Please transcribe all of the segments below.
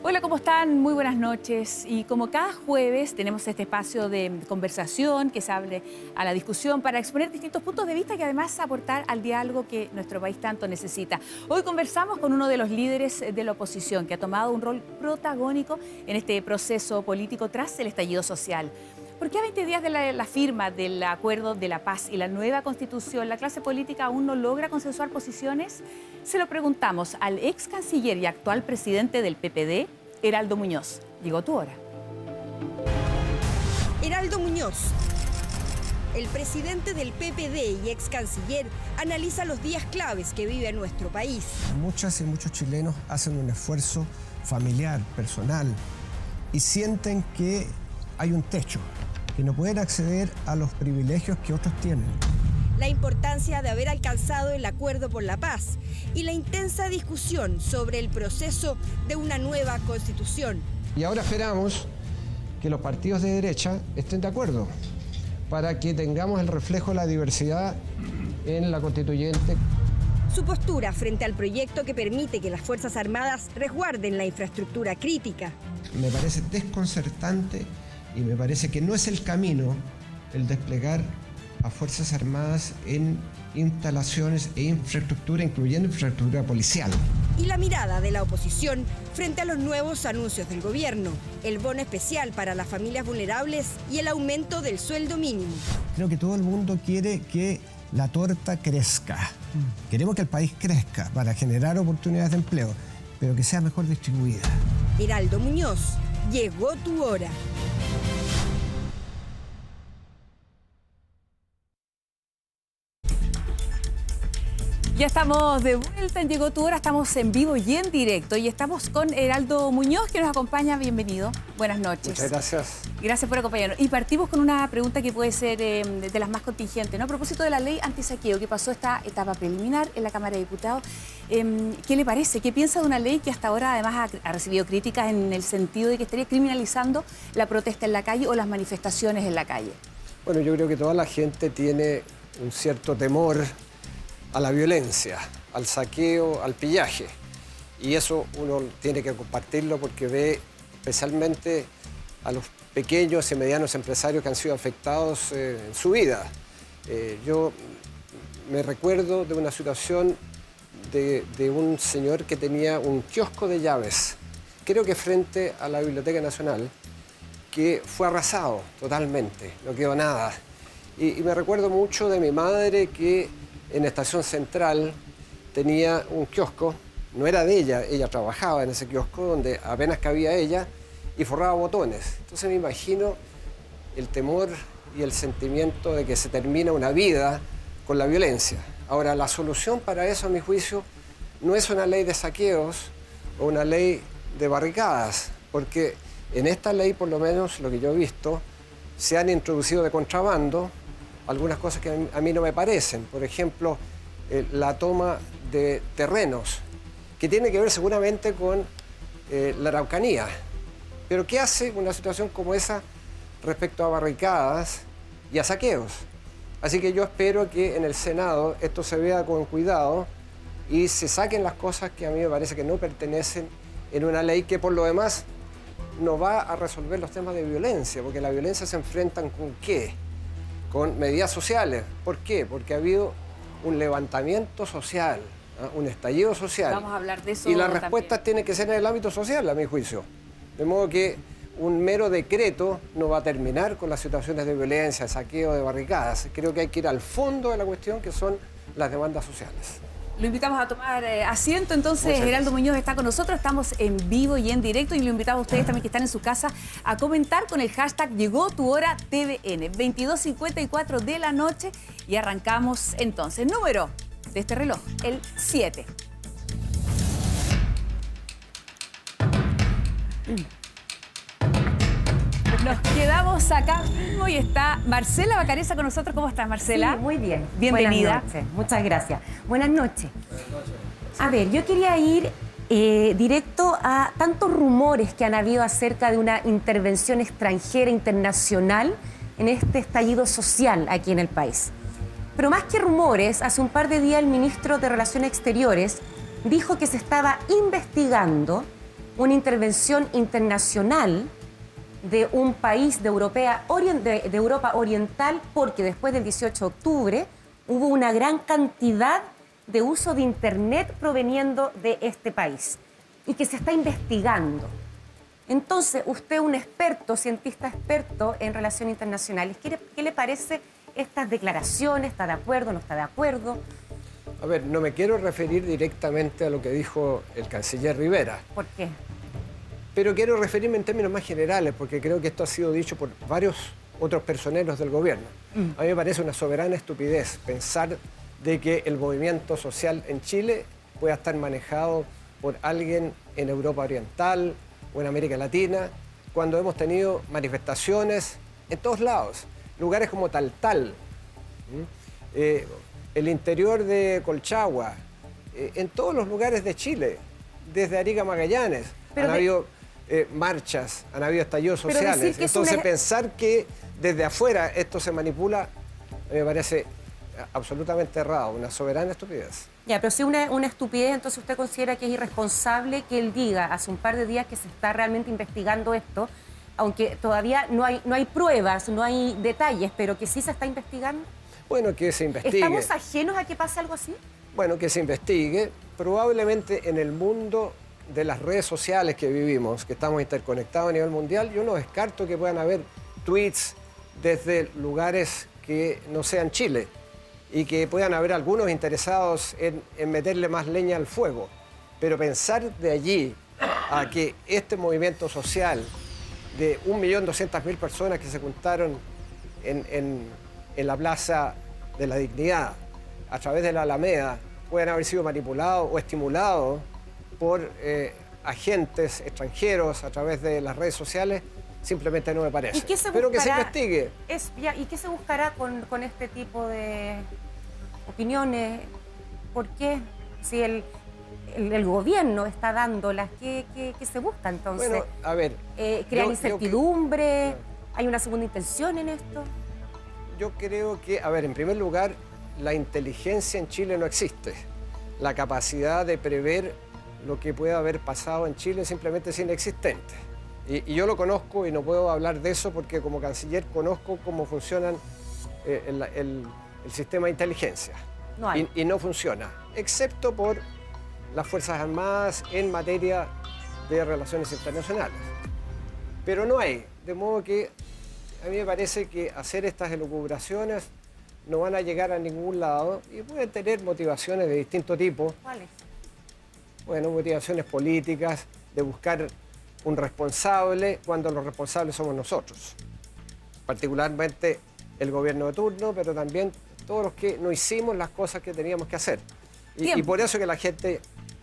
Hola, ¿cómo están? Muy buenas noches. Y como cada jueves tenemos este espacio de conversación que se abre a la discusión para exponer distintos puntos de vista y además aportar al diálogo que nuestro país tanto necesita. Hoy conversamos con uno de los líderes de la oposición que ha tomado un rol protagónico en este proceso político tras el estallido social. ¿Por qué a 20 días de la firma del Acuerdo de la Paz y la nueva Constitución la clase política aún no logra consensuar posiciones? Se lo preguntamos al ex canciller y actual presidente del PPD, Heraldo Muñoz. Llegó tu hora. Heraldo Muñoz, el presidente del PPD y ex canciller, analiza los días claves que vive nuestro país. Muchas y muchos chilenos hacen un esfuerzo familiar, personal, y sienten que hay un techo, que no pueden acceder a los privilegios que otros tienen. La importancia de haber alcanzado el acuerdo por la paz y la intensa discusión sobre el proceso de una nueva constitución. Y ahora esperamos que los partidos de derecha estén de acuerdo para que tengamos el reflejo de la diversidad en la constituyente. Su postura frente al proyecto que permite que las Fuerzas Armadas resguarden la infraestructura crítica. Me parece desconcertante y me parece que no es el camino el desplegar a Fuerzas Armadas en instalaciones e infraestructura, incluyendo infraestructura policial. Y la mirada de la oposición frente a los nuevos anuncios del gobierno, el bono especial para las familias vulnerables y el aumento del sueldo mínimo. Creo que todo el mundo quiere que la torta crezca. Queremos que el país crezca para generar oportunidades de empleo, pero que sea mejor distribuida. Heraldo Muñoz, llegó tu hora. Ya estamos de vuelta en Llegó tu hora, estamos en vivo y en directo y estamos con Heraldo Muñoz que nos acompaña. Bienvenido, buenas noches. Muchas gracias. Gracias por acompañarnos. Y partimos con una pregunta que puede ser de las más contingentes, ¿no? A propósito de la ley antisaqueo que pasó esta etapa preliminar en la Cámara de Diputados, ¿qué le parece? ¿Qué piensa de una ley que hasta ahora además ha recibido críticas en el sentido de que estaría criminalizando la protesta en la calle o las manifestaciones en la calle? Bueno, yo creo que toda la gente tiene un cierto temor a la violencia, al saqueo, al pillaje. Y eso uno tiene que compartirlo porque ve especialmente a los pequeños y medianos empresarios que han sido afectados en su vida. Yo me recuerdo de una situación de un señor que tenía un kiosco de llaves, creo que frente a la Biblioteca Nacional, que fue arrasado totalmente, no quedó nada. Y me recuerdo mucho de mi madre que en Estación Central tenía un kiosco, no era de ella, ella trabajaba en ese kiosco donde apenas cabía ella y forraba botones. Entonces me imagino el temor y el sentimiento de que se termina una vida con la violencia. Ahora, la solución para eso, a mi juicio, no es una ley de saqueos o una ley de barricadas, porque en esta ley, por lo menos lo que yo he visto, se han introducido de contrabando algunas cosas que a mí no me parecen. Por ejemplo, la toma de terrenos, que tiene que ver seguramente con la Araucanía. Pero ¿qué hace una situación como esa respecto a barricadas y a saqueos? Así que yo espero que en el Senado esto se vea con cuidado y se saquen las cosas que a mí me parece que no pertenecen en una ley que por lo demás no va a resolver los temas de violencia, porque la violencia se enfrentan ¿con qué? Con medidas sociales. ¿Por qué? Porque ha habido un levantamiento social, ¿eh? Un estallido social. Vamos a hablar de eso. Y la respuesta tiene que ser en el ámbito social, a mi juicio. De modo que un mero decreto no va a terminar con las situaciones de violencia, de saqueo, de barricadas. Creo que hay que ir al fondo de la cuestión, que son las demandas sociales. Lo invitamos a tomar asiento, entonces Heraldo Muñoz está con nosotros, estamos en vivo y en directo y lo invitamos a ustedes también que están en su casa a comentar con el hashtag Llegó tu hora TVN, 22:54 de la noche y arrancamos entonces. Número de este reloj, el 7. Nos quedamos acá mismo y está Marcela Bacareza con nosotros. ¿Cómo estás, Marcela? Sí, muy bien. Bienvenida. Buenas noches. Muchas gracias. Buenas noches. A ver, yo quería ir directo a tantos rumores que han habido acerca de una intervención extranjera internacional en este estallido social aquí en el país. Pero más que rumores, hace un par de días el ministro de Relaciones Exteriores dijo que se estaba investigando una intervención internacional de un país de Europa Oriental, porque después del 18 de octubre hubo una gran cantidad de uso de Internet proveniendo de este país y que se está investigando. Entonces, usted, un experto, cientista experto en relaciones internacionales, ¿qué le parece estas declaraciones? ¿Está de acuerdo, no está de acuerdo? A ver, no me quiero referir directamente a lo que dijo el canciller Rivera, ¿Por qué? pero quiero referirme en términos más generales, porque creo que esto ha sido dicho por varios otros personeros del gobierno. A mí me parece una soberana estupidez pensar de que el movimiento social en Chile pueda estar manejado por alguien en Europa Oriental o en América Latina, cuando hemos tenido manifestaciones en todos lados, lugares como Taltal, el interior de Colchagua, en todos los lugares de Chile, desde Arica a Magallanes, han habido marchas, han habido estallidos sociales. Entonces pensar que desde afuera esto se manipula me parece absolutamente errado, una soberana estupidez. Ya, pero si una estupidez, entonces usted considera que es irresponsable que él diga hace un par de días que se está realmente investigando esto, aunque todavía no hay pruebas, no hay detalles, pero que sí se está investigando. Bueno, que se investigue. ¿Estamos ajenos a que pase algo así? Bueno, que se investigue. Probablemente en el mundo de las redes sociales que vivimos, que estamos interconectados a nivel mundial, yo no descarto que puedan haber tweets desde lugares que no sean Chile y que puedan haber algunos interesados en meterle más leña al fuego. Pero pensar de allí a que este movimiento social de 1.200.000 personas que se juntaron en la Plaza de la Dignidad, a través de la Alameda, pueden haber sido manipulados o estimulados por agentes extranjeros a través de las redes sociales, simplemente no me parece. ¿Y qué se buscará? Pero que se investigue. ¿Y qué se buscará con este tipo de opiniones? ¿Por qué? Si el gobierno está dándolas, ¿qué se busca entonces? Bueno, a ver. ¿Crear incertidumbre? ¿Hay una segunda intención en esto? Yo creo que, a ver, en primer lugar, la inteligencia en Chile no existe. La capacidad de prever lo que pueda haber pasado en Chile simplemente es inexistente. Y yo lo conozco y no puedo hablar de eso porque como canciller conozco cómo funciona el sistema de inteligencia. No hay. Y no funciona, excepto por las Fuerzas Armadas en materia de relaciones internacionales. Pero no hay, de modo que a mí me parece que hacer estas elucubraciones no van a llegar a ningún lado y pueden tener motivaciones de distinto tipo. ¿Cuáles? Bueno, motivaciones políticas, de buscar un responsable cuando los responsables somos nosotros. Particularmente el gobierno de turno, pero también todos los que no hicimos las cosas que teníamos que hacer. Y por eso que la gente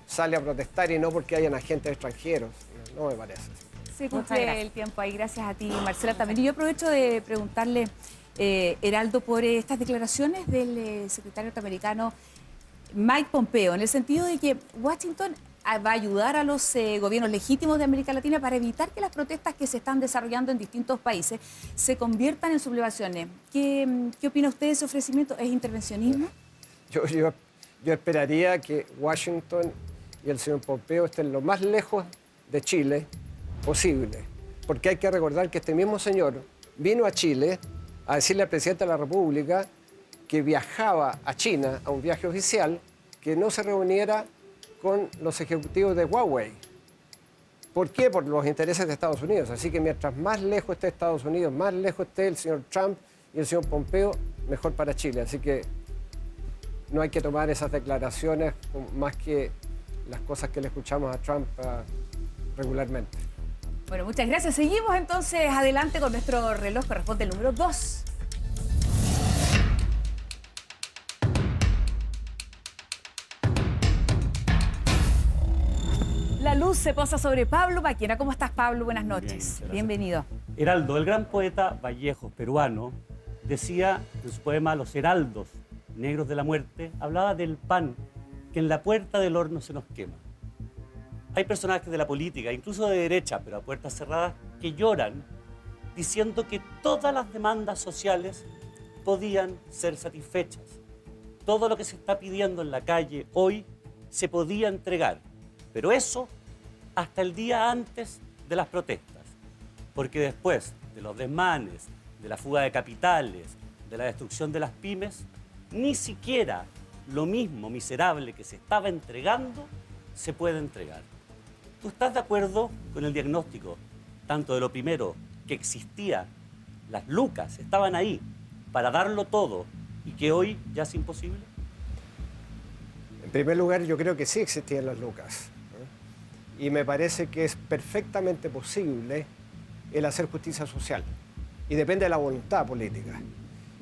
sale a protestar y no porque hayan agentes extranjeros. No me parece. Se cumple el tiempo ahí, gracias a ti, Marcela, también. Y yo aprovecho de preguntarle, Heraldo, por estas declaraciones del secretario norteamericano Mike Pompeo, en el sentido de que Washington va a ayudar a los gobiernos legítimos de América Latina para evitar que las protestas que se están desarrollando en distintos países se conviertan en sublevaciones. ¿Qué opina usted de ese ofrecimiento? ¿Es intervencionismo? Yo esperaría que Washington y el señor Pompeo estén lo más lejos de Chile posible, porque hay que recordar que este mismo señor vino a Chile a decirle al presidente de la República que viajaba a China a un viaje oficial, que no se reuniera con los ejecutivos de Huawei. ¿Por qué? Por los intereses de Estados Unidos. Así que mientras más lejos esté Estados Unidos, más lejos esté el señor Trump y el señor Pompeo, mejor para Chile. Así que no hay que tomar esas declaraciones más que las cosas que le escuchamos a Trump regularmente. Bueno, muchas gracias. Seguimos entonces adelante con nuestro reloj. Corresponde el número 2. La luz se posa sobre Pablo Maquena. ¿Cómo estás, Pablo? Buenas noches. Bien, bienvenido. Heraldo, el gran poeta Vallejos, peruano, decía en su poema Los Heraldos Negros de la Muerte, hablaba del pan que en la puerta del horno se nos quema. Hay personajes de la política, incluso de derecha, pero a puertas cerradas, que lloran diciendo que todas las demandas sociales podían ser satisfechas. Todo lo que se está pidiendo en la calle hoy se podía entregar, pero eso hasta el día antes de las protestas. Porque después de los desmanes, de la fuga de capitales, de la destrucción de las pymes, ni siquiera lo mismo miserable que se estaba entregando se puede entregar. ¿Tú estás de acuerdo con el diagnóstico, tanto de lo primero, que existía, las lucas estaban ahí para darlo todo y que hoy ya es imposible? En primer lugar, yo creo que sí existían las lucas, ¿no? Y me parece que es perfectamente posible el hacer justicia social. Y depende de la voluntad política.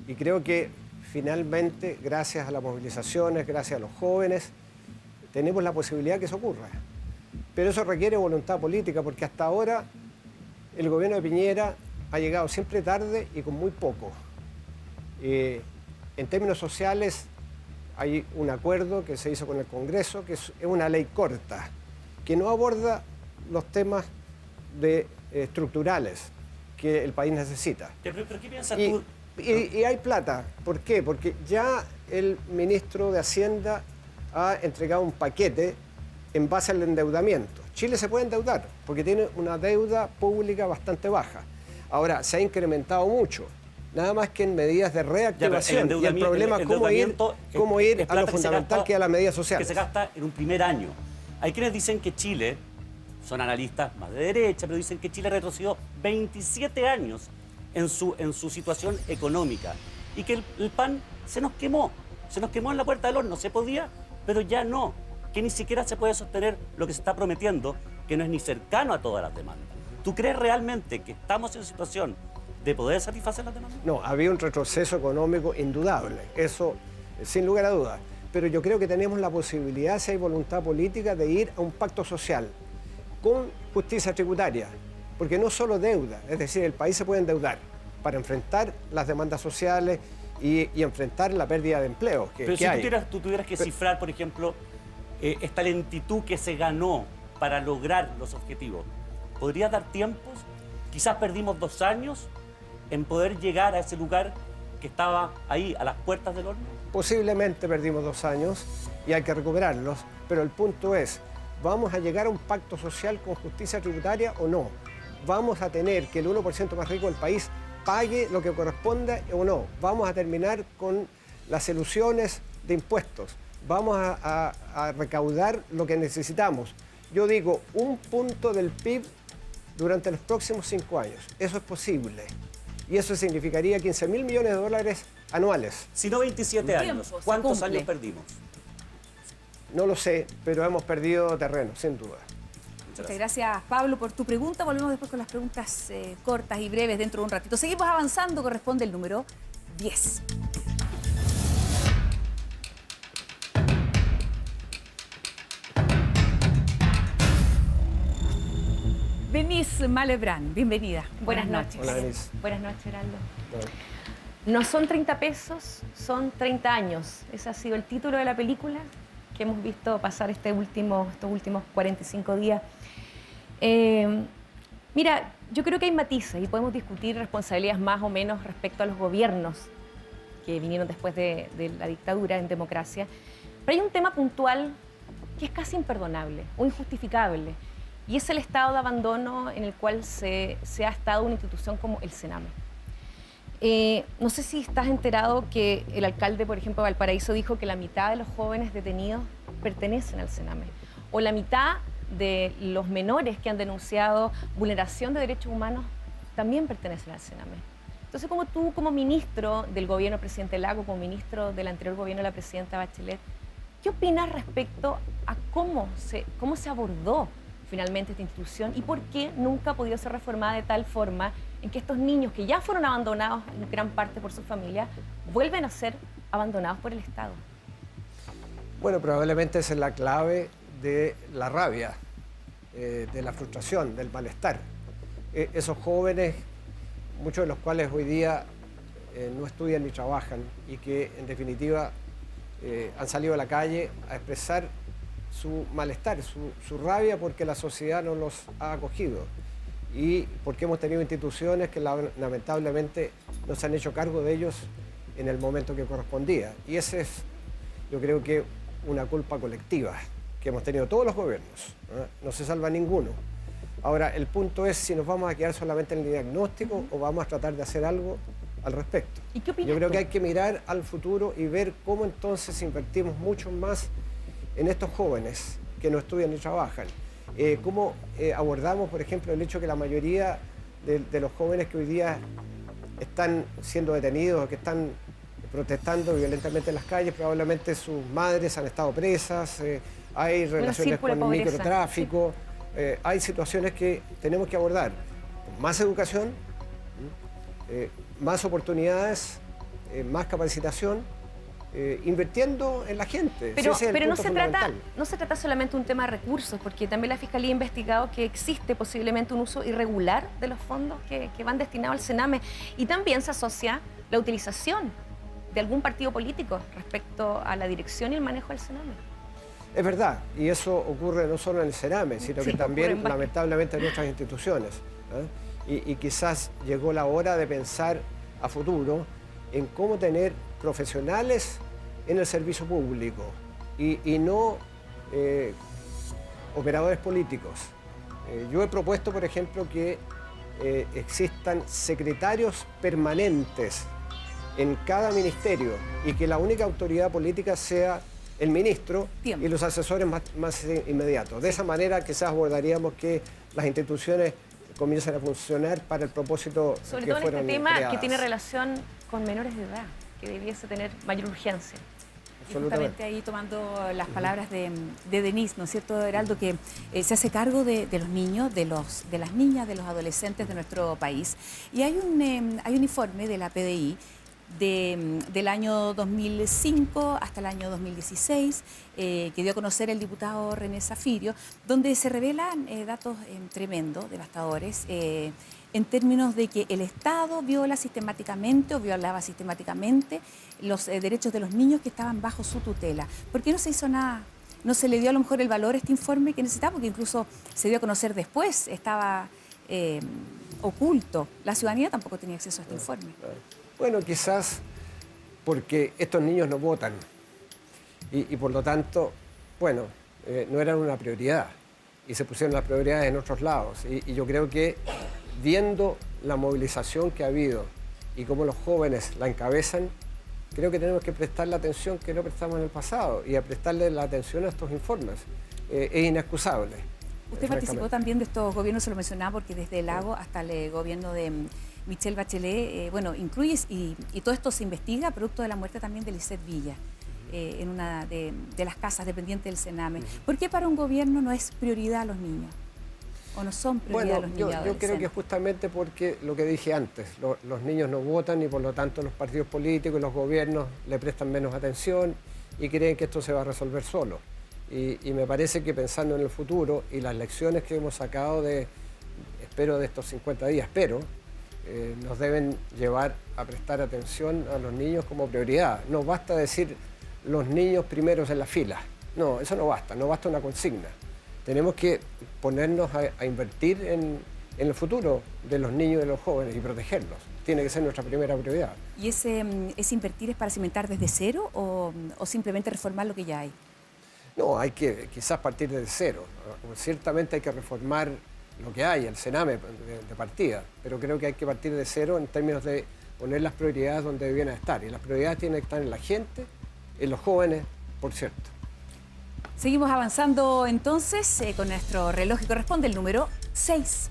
Y creo que finalmente, gracias a las movilizaciones, gracias a los jóvenes, tenemos la posibilidad que eso ocurra. Pero eso requiere voluntad política, porque hasta ahora el gobierno de Piñera ha llegado siempre tarde y con muy poco. En términos sociales, hay un acuerdo que se hizo con el Congreso, que es una ley corta, que no aborda los temas estructurales que el país necesita. ¿Pero qué piensas tú? Y hay plata. ¿Por qué? Porque ya el ministro de Hacienda ha entregado un paquete en base al endeudamiento. Chile se puede endeudar porque tiene una deuda pública bastante baja. Ahora, se ha incrementado mucho, nada más que en medidas de reactivación. Y el problema es cómo ir a lo fundamental, que es a las medidas sociales. Que se gasta en un primer año. Hay quienes dicen que Chile, son analistas más de derecha, pero dicen que Chile retrocedió 27 años en su situación económica y que el pan se nos quemó en la puerta del horno, se podía, pero ya no, que ni siquiera se puede sostener lo que se está prometiendo, que no es ni cercano a todas las demandas. ¿Tú crees realmente que estamos en situación de poder satisfacer las demandas? No, había un retroceso económico indudable, eso sin lugar a dudas, pero yo creo que tenemos la posibilidad, si hay voluntad política, de ir a un pacto social con justicia tributaria, porque no solo deuda, es decir, el país se puede endeudar para enfrentar las demandas sociales y enfrentar la pérdida de empleo que Pero si hay. tú tuvieras que cifrar, por ejemplo, esta lentitud que se ganó para lograr los objetivos, ¿podrías dar tiempos? Quizás perdimos 2 años en poder llegar a ese lugar que estaba ahí, a las puertas del horno. Posiblemente perdimos 2 años y hay que recuperarlos, pero el punto es, ¿vamos a llegar a un pacto social con justicia tributaria o no? ¿Vamos a tener que el 1% más rico del país pague lo que corresponda o no? ¿Vamos a terminar con las elusiones de impuestos? ¿Vamos a recaudar lo que necesitamos? Yo digo, 1 punto del PIB durante los próximos 5 años. Eso es posible. Y eso significaría 15.000 millones de dólares anuales. Si no 27 años, ¿cuántos años perdimos? No lo sé, pero hemos perdido terreno, sin duda. Muchas gracias, Pablo, por tu pregunta. Volvemos después con las preguntas cortas y breves dentro de un ratito. Seguimos avanzando, corresponde el número 10. Denise Malebrán, bienvenida. Buenas noches. Hola, Denise. Buenas noches, Heraldo. Bueno. No son 30 pesos, son 30 años. Ese ha sido el título de la película que hemos visto pasar estos últimos 45 días. Mira, yo creo que hay matices y podemos discutir responsabilidades más o menos respecto a los gobiernos que vinieron después de la dictadura en democracia. Pero hay un tema puntual que es casi imperdonable o injustificable, y es el estado de abandono en el cual se ha estado una institución como el Sename. No sé si estás enterado que el alcalde, por ejemplo, de Valparaíso dijo que la mitad de los jóvenes detenidos pertenecen al Sename, o la mitad de los menores que han denunciado vulneración de derechos humanos también pertenecen al Sename. Entonces, como tú, como ministro del gobierno del presidente Lago, como ministro del anterior gobierno de la presidenta Bachelet, ¿qué opinas respecto a cómo se abordó finalmente esta institución y por qué nunca ha podido ser reformada de tal forma en que estos niños que ya fueron abandonados en gran parte por su familia vuelven a ser abandonados por el Estado? Bueno, probablemente esa es la clave de la rabia, de la frustración, del malestar. Esos jóvenes, muchos de los cuales hoy día no estudian ni trabajan y que en definitiva han salido a la calle a expresar su malestar, su rabia porque la sociedad no los ha acogido y porque hemos tenido instituciones que lamentablemente no se han hecho cargo de ellos en el momento que correspondía. Y ese es, yo creo que, una culpa colectiva que hemos tenido todos los gobiernos. No se salva ninguno. Ahora, el punto es si nos vamos a quedar solamente en el diagnóstico o vamos a tratar de hacer algo al respecto. ¿Y qué opinas Yo creo tú? que hay que mirar al futuro y ver cómo entonces invertimos mucho más en estos jóvenes que no estudian ni trabajan. Cómo abordamos, por ejemplo, el hecho que la mayoría de los jóvenes que hoy día están siendo detenidos, que están protestando violentamente en las calles, probablemente sus madres han estado presas, hay relaciones círculo de con pobreza. microtráfico, hay situaciones que tenemos que abordar con más educación, más oportunidades, más capacitación, invirtiendo en la gente. Pero, Si ese es el pero no, punto se trata, fundamental. no se trata solamente de un tema de recursos, porque también la Fiscalía ha investigado que existe posiblemente un uso irregular de los fondos que van destinados al Sename, y también se asocia la utilización de algún partido político respecto a la dirección y el manejo del Sename. Es verdad, y eso ocurre no solo en el Sename, sino Sí, que ocurre también, en varios. lamentablemente, en nuestras instituciones. Y quizás llegó la hora de pensar a futuro en cómo tener profesionales en el servicio público y no operadores políticos. Yo he propuesto, por ejemplo, que existan secretarios permanentes en cada ministerio y que la única autoridad política sea el ministro Tiempo. y los asesores más inmediatos. De esa manera quizás abordaríamos que las instituciones comiencen a funcionar para el propósito Sobre que todo en fueron este tema que creadas. tiene relación con menores de edad, que debiese tener mayor urgencia. Y justamente ahí tomando las palabras de Denise, ¿no es cierto, Heraldo? Que se hace cargo de los niños, de las niñas, de los adolescentes de nuestro país. Y hay un informe de la PDI del año 2005 hasta el año 2016, que dio a conocer el diputado René Zafirio, donde se revelan datos tremendos, devastadores, en términos de que el Estado violaba sistemáticamente los derechos de los niños que estaban bajo su tutela. ¿Por qué no se hizo nada? No se le dio a lo mejor el valor a este informe que necesitaba, porque incluso se dio a conocer después, estaba oculto. La ciudadanía tampoco tenía acceso a este informe. Bueno, quizás porque estos niños no votan y por lo tanto, bueno, no eran una prioridad y se pusieron las prioridades en otros lados. Y yo creo que viendo la movilización que ha habido y cómo los jóvenes la encabezan, creo que tenemos que prestarle atención que no prestamos en el pasado y a prestarle la atención a estos informes. Es inexcusable. Usted participó también de estos gobiernos, se lo mencionaba, porque desde el Lago hasta el gobierno de Michelle Bachelet, bueno, incluye y todo esto se investiga producto de la muerte también de Lisette Villa, en una de las casas dependientes del Sename. ¿Por qué para un gobierno no es prioridad a los niños? ¿O no son prioridad Bueno, los niños yo creo que adolescentes? justamente porque lo que dije antes, los niños no votan y por lo tanto los partidos políticos y los gobiernos le prestan menos atención y creen que esto se va a resolver solo. Y me parece que pensando en el futuro y las lecciones que hemos sacado espero de estos 50 días, nos deben llevar a prestar atención a los niños como prioridad. No basta decir los niños primeros en la fila. No, eso no basta una consigna. Tenemos que ponernos a invertir en el futuro de los niños y de los jóvenes y protegerlos. Tiene que ser nuestra primera prioridad. ¿Y ese invertir es para cimentar desde cero o simplemente reformar lo que ya hay? No, hay que quizás partir desde cero. Ciertamente hay que reformar lo que hay, el Sename de partida, pero creo que hay que partir de cero en términos de poner las prioridades donde debían estar. Y las prioridades tienen que estar en la gente, en los jóvenes, por cierto. Seguimos avanzando entonces con nuestro reloj que corresponde el número 6.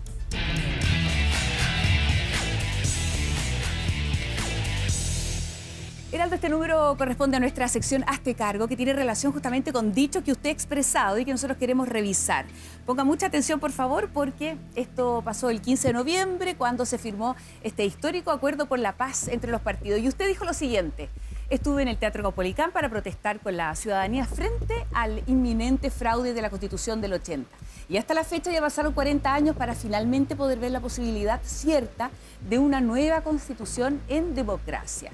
Heraldo, este número corresponde a nuestra sección Hazte Cargo, que tiene relación justamente con dichos que usted ha expresado y que nosotros queremos revisar. Ponga mucha atención, por favor, porque esto pasó el 15 de noviembre, cuando se firmó este histórico acuerdo por la paz entre los partidos. Y usted dijo lo siguiente: estuve en el Teatro Caupolicán para protestar con la ciudadanía frente al inminente fraude de la Constitución del 80. Y hasta la fecha ya pasaron 40 años para finalmente poder ver la posibilidad cierta de una nueva Constitución en democracia.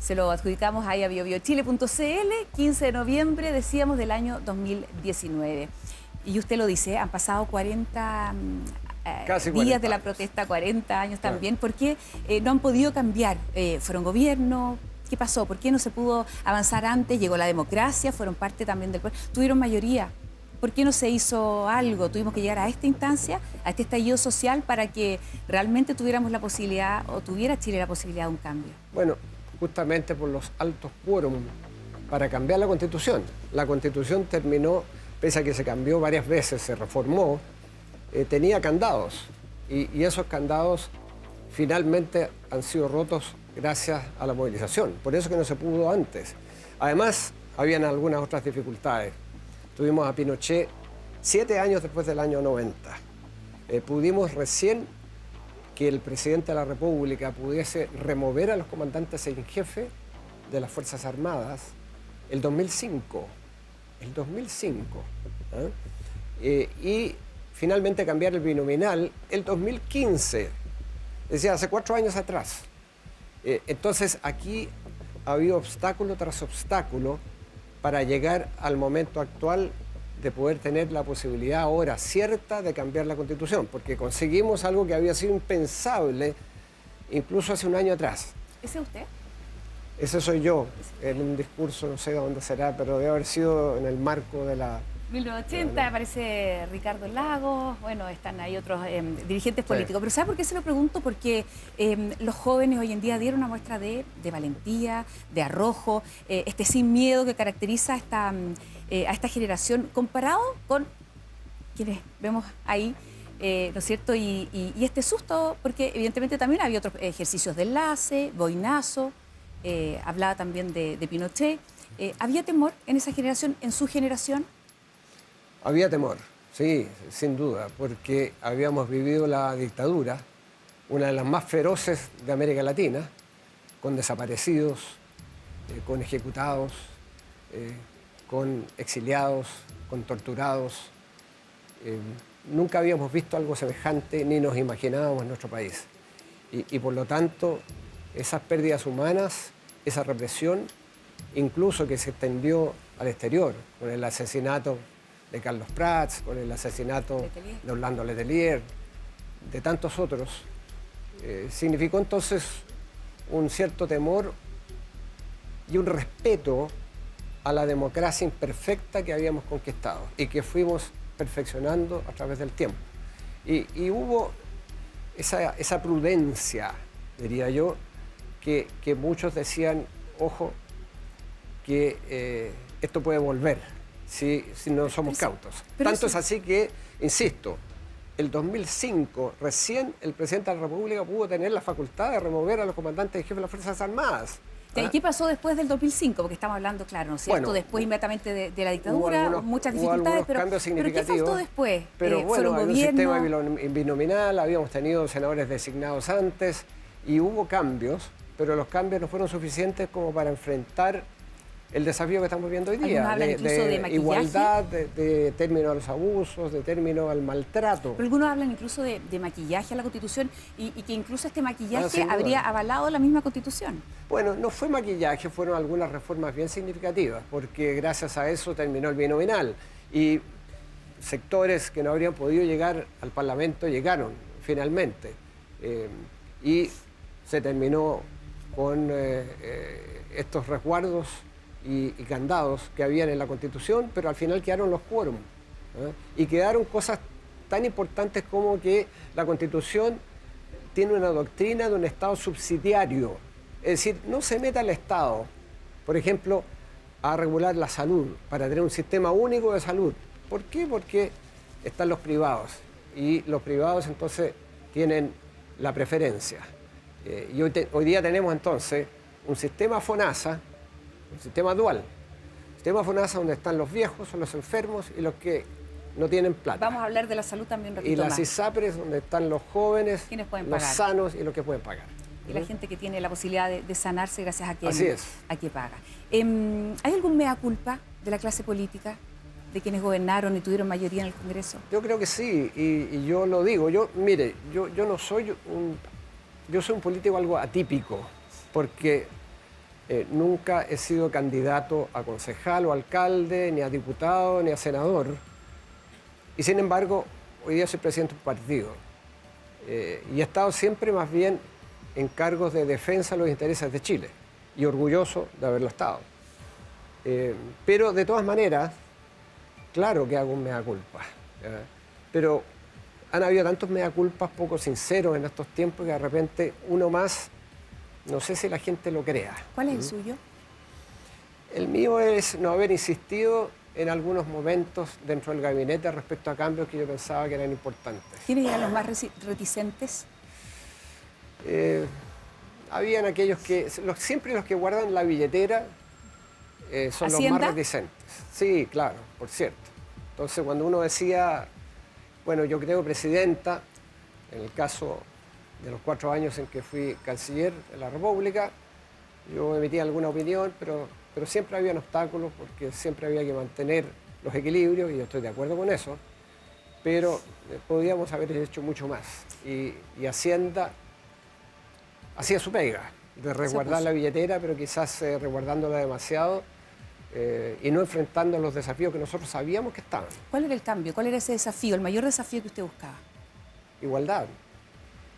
Se lo adjudicamos ahí a biobiochile.cl, 15 de noviembre, decíamos, del año 2019. Y usted lo dice, han pasado 40 Casi días 40 de la años. protesta, 40 años también. ¿Por qué no han podido cambiar? ¿Fueron gobierno? ¿Qué pasó? ¿Por qué no se pudo avanzar antes? Llegó la democracia, fueron parte también del pueblo. ¿Tuvieron mayoría ¿Por qué no se hizo algo? Tuvimos que llegar a esta instancia, a este estallido social, para que realmente tuviéramos la posibilidad, o tuviera Chile la posibilidad de un cambio. Bueno, justamente por los altos quórum para cambiar la Constitución. La Constitución terminó, pese a que se cambió varias veces, se reformó, tenía candados. Y esos candados finalmente han sido rotos gracias a la movilización. Por eso que no se pudo antes. Además, habían algunas otras dificultades. Tuvimos a Pinochet 7 años después del año 90. Pudimos recién que el presidente de la República pudiese remover a los comandantes en jefe de las Fuerzas Armadas el 2005. El 2005. Y finalmente cambiar el binominal el 2015. Es decir, hace 4 años atrás. Entonces aquí ha habido obstáculo tras obstáculo para llegar al momento actual de poder tener la posibilidad ahora cierta de cambiar la Constitución, porque conseguimos algo que había sido impensable incluso hace un año atrás. ¿Ese es usted? Ese soy yo, en un discurso, no sé dónde será, pero debe haber sido en el marco de la... 1980, aparece Ricardo Lagos, bueno, están ahí otros dirigentes políticos. Pero ¿sabe por qué se lo pregunto? Porque los jóvenes hoy en día dieron una muestra de valentía, de arrojo, este sin miedo que caracteriza a esta generación, comparado con quienes vemos ahí, ¿no es cierto? Y este susto, porque evidentemente también había otros ejercicios de enlace, boinazo, hablaba también de Pinochet. ¿Había temor en esa generación, en su generación? Había temor, sí, sin duda, porque habíamos vivido la dictadura, una de las más feroces de América Latina, con desaparecidos, con ejecutados, con exiliados, con torturados. Nunca habíamos visto algo semejante ni nos imaginábamos en nuestro país. Y por lo tanto, esas pérdidas humanas, esa represión, incluso que se extendió al exterior, con el asesinato de Carlos Prats, con el asesinato de Orlando Letelier, de tantos otros, significó entonces un cierto temor y un respeto a la democracia imperfecta que habíamos conquistado y que fuimos perfeccionando a través del tiempo. Y hubo esa prudencia, diría yo, que muchos decían, ojo, que esto puede volver. Si no somos cautos. Tanto es así que, insisto, el 2005 recién el presidente de la República pudo tener la facultad de remover a los comandantes en jefe de las Fuerzas Armadas. ¿Y qué pasó después del 2005? Porque estamos hablando, claro, ¿no es cierto? Bueno, después inmediatamente de la dictadura, muchas dificultades, pero cambios significativos. ¿Pero qué faltó después? Pero bueno, había un sistema binominal, habíamos tenido senadores designados antes y hubo cambios, pero los cambios no fueron suficientes como para enfrentar el desafío que estamos viendo hoy día, de igualdad, de término a los abusos, de término al maltrato. Pero algunos hablan incluso de maquillaje a la Constitución y que incluso este maquillaje habría avalado la misma Constitución. Bueno, no fue maquillaje, fueron algunas reformas bien significativas, porque gracias a eso terminó el binominal y sectores que no habrían podido llegar al Parlamento llegaron finalmente y se terminó con estos resguardos y candados que habían en la Constitución, pero al final quedaron los quórum. Y quedaron cosas tan importantes como que la Constitución tiene una doctrina de un Estado subsidiario. Es decir, no se meta el Estado, por ejemplo, a regular la salud, para tener un sistema único de salud. ¿Por qué? Porque están los privados. Y los privados entonces tienen la preferencia. Y hoy día tenemos entonces un sistema FONASA, un sistema dual. Sistema FONASA donde están los viejos, son los enfermos y los que no tienen plata. Vamos a hablar de la salud también un ratito y las más. ISAPRES donde están los jóvenes, los sanos y los que pueden pagar. Y la gente que tiene la posibilidad de sanarse gracias a que paga. ¿Hay algún mea culpa de la clase política, de quienes gobernaron y tuvieron mayoría en el Congreso? Yo creo que sí, y yo lo digo. Mire, yo no soy yo soy un político algo atípico, porque nunca he sido candidato a concejal o alcalde, ni a diputado, ni a senador. Y sin embargo, hoy día soy presidente de un partido. Y he estado siempre más bien en cargos de defensa de los intereses de Chile. Y orgulloso de haberlo estado. Pero de todas maneras, claro que hago un mea culpa, ¿ya? Pero han habido tantos mea culpas poco sinceros en estos tiempos que de repente uno más, no sé si la gente lo crea. ¿Cuál es el suyo? El mío es no haber insistido en algunos momentos dentro del gabinete respecto a cambios que yo pensaba que eran importantes. ¿Quiénes eran los más reticentes? Habían aquellos que, siempre los que guardan la billetera son los ¿Hacienda? más reticentes. Sí, claro, por cierto. Entonces cuando uno decía, bueno, yo creo presidenta, en el caso de los 4 años en que fui canciller de la República, yo emitía alguna opinión, pero siempre habían obstáculos porque siempre había que mantener los equilibrios y yo estoy de acuerdo con eso, pero podíamos haber hecho mucho más. Y Hacienda hacía su pega, de resguardar la billetera, pero quizás resguardándola demasiado y no enfrentando los desafíos que nosotros sabíamos que estaban. ¿Cuál era el cambio? ¿Cuál era ese desafío, el mayor desafío que usted buscaba? Igualdad,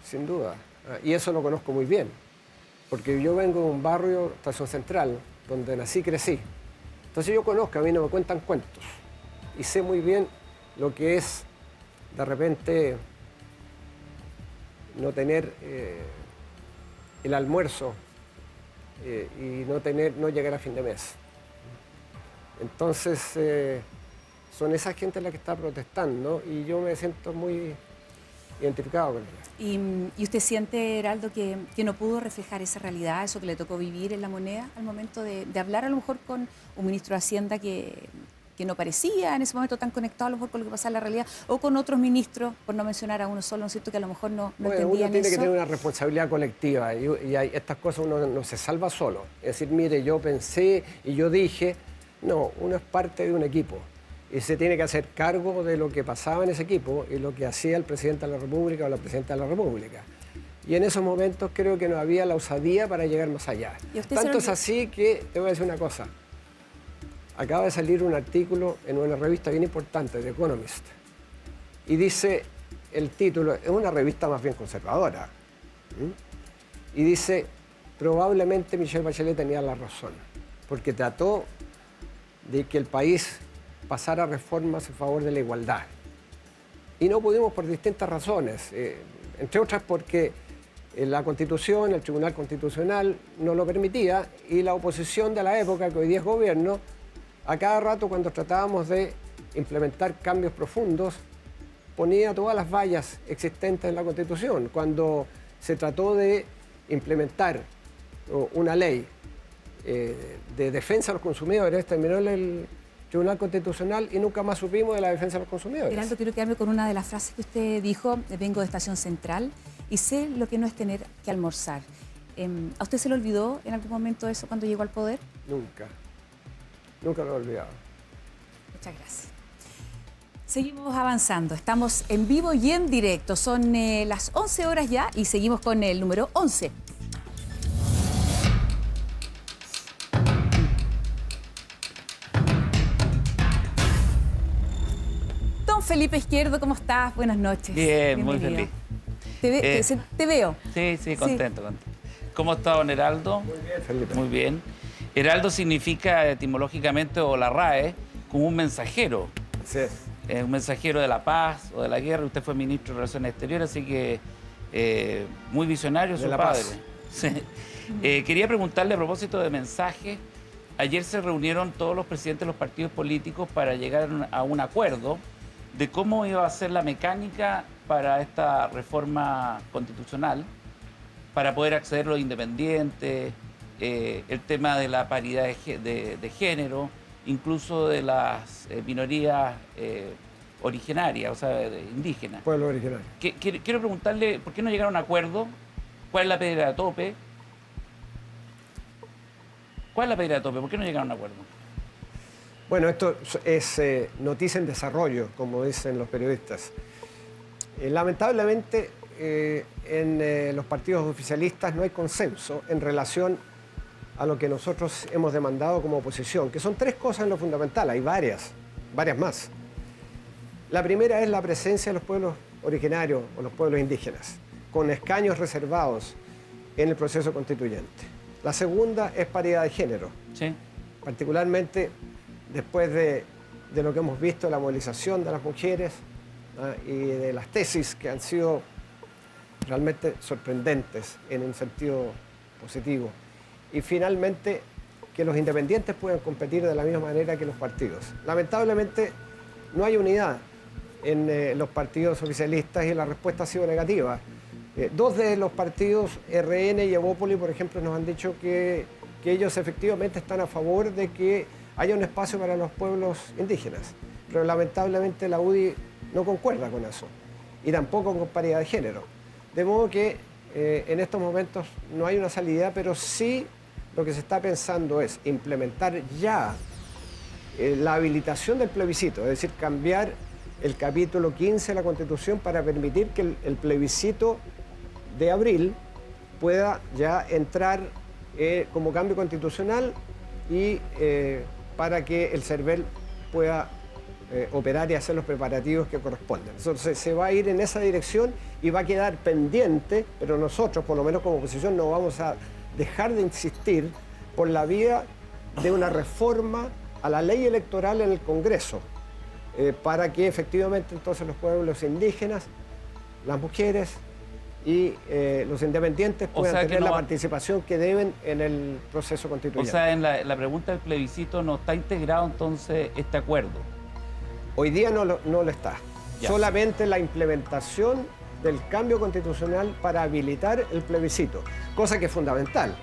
sin duda. Y eso lo conozco muy bien, porque yo vengo de un barrio, Estación Central, donde nací y crecí. Entonces yo conozco, a mí no me cuentan cuentos. Y sé muy bien lo que es, de repente, no tener el almuerzo y no llegar a fin de mes. Entonces, son esa gente la que está protestando y yo me siento muy identificado con ella. ¿Y usted siente, Heraldo, que no pudo reflejar esa realidad, eso que le tocó vivir en La Moneda, al momento de hablar a lo mejor con un ministro de Hacienda que no parecía en ese momento tan conectado a lo mejor con lo que pasaba en la realidad, o con otros ministros, por no mencionar a uno solo, ¿no es cierto?, que a lo mejor no entendían uno tiene eso? que tener una responsabilidad colectiva y estas cosas uno no se salva solo. Es decir, mire, yo pensé y yo dije, no, uno es parte de un equipo y se tiene que hacer cargo de lo que pasaba en ese equipo y lo que hacía el presidente de la República o la presidenta de la República. Y en esos momentos creo que no había la osadía para llegar más allá. Tanto es así que, te voy a decir una cosa, acaba de salir un artículo en una revista bien importante, The Economist, y dice, el título, es una revista más bien conservadora, y dice, probablemente Michelle Bachelet tenía la razón, porque trató de que el país pasara reformas en favor de la igualdad. Y no pudimos por distintas razones, entre otras porque la Constitución, el Tribunal Constitucional no lo permitía y la oposición de la época, que hoy día es gobierno, a cada rato cuando tratábamos de implementar cambios profundos, ponía todas las vallas existentes en la Constitución. Cuando se trató de implementar una ley de defensa de los consumidores, terminó el Tribunal Constitucional y nunca más supimos de la defensa de los consumidores. Heraldo, quiero quedarme con una de las frases que usted dijo, vengo de Estación Central y sé lo que no es tener que almorzar. ¿A usted se le olvidó en algún momento eso cuando llegó al poder? Nunca. Nunca lo he olvidado. Muchas gracias. Seguimos avanzando. Estamos en vivo y en directo. Son las 11 horas ya y seguimos con el número 11. Don Felipe Izquierdo, ¿cómo estás? Buenas noches. Bien, muy Bienvenido. feliz. Te veo. Sí, contento. ¿Cómo está, don Heraldo? Muy bien, Felipe. Muy bien. Heraldo significa etimológicamente, o la RAE, como un mensajero. Así es. Un mensajero de la paz o de la guerra. Usted fue ministro de Relaciones Exteriores, así que muy visionario su la padre. paz. Sí. Quería preguntarle a propósito de mensajes. Ayer se reunieron todos los presidentes de los partidos políticos para llegar a un acuerdo de cómo iba a ser la mecánica para esta reforma constitucional, para poder acceder a los independientes, el tema de la paridad de género, incluso de las minorías originarias, o sea, indígenas. Pueblo originario. Quiero preguntarle, ¿por qué no llegaron a un acuerdo? ¿Cuál es la piedra de tope? ¿Cuál es la piedra de tope? ¿Por qué no llegaron a un acuerdo? Bueno, esto es noticia en desarrollo, como dicen los periodistas. Lamentablemente, en los partidos oficialistas no hay consenso en relación a lo que nosotros hemos demandado como oposición, que son 3 cosas en lo fundamental, hay varias más. La primera es la presencia de los pueblos originarios o los pueblos indígenas, con escaños reservados en el proceso constituyente. La segunda es paridad de género, Sí. particularmente después de de lo que hemos visto, la movilización de las mujeres y de las tesis que han sido realmente sorprendentes en un sentido positivo. Y finalmente, que los independientes puedan competir de la misma manera que los partidos. Lamentablemente, no hay unidad en los partidos oficialistas y la respuesta ha sido negativa. Dos de los partidos, RN y Evópoli, por ejemplo, nos han dicho que ellos efectivamente están a favor de que haya un espacio para los pueblos indígenas. Pero lamentablemente la UDI no concuerda con eso y tampoco con paridad de género. De modo que en estos momentos no hay una salida, pero sí lo que se está pensando es implementar ya la habilitación del plebiscito, es decir, cambiar el capítulo 15 de la Constitución para permitir que el plebiscito de abril pueda ya entrar como cambio constitucional y para que el CERVEL pueda operar y hacer los preparativos que corresponden. Entonces se va a ir en esa dirección y va a quedar pendiente, pero nosotros, por lo menos como oposición, no vamos a dejar de insistir por la vía de una reforma a la ley electoral en el Congreso, para que efectivamente entonces los pueblos indígenas, las mujeres y los independientes puedan tener la participación que deben en el proceso constituyente. O sea, en la pregunta del plebiscito no está integrado entonces este acuerdo. Hoy día no lo está. Ya. Solamente la implementación del cambio constitucional para habilitar el plebiscito, cosa que es fundamental,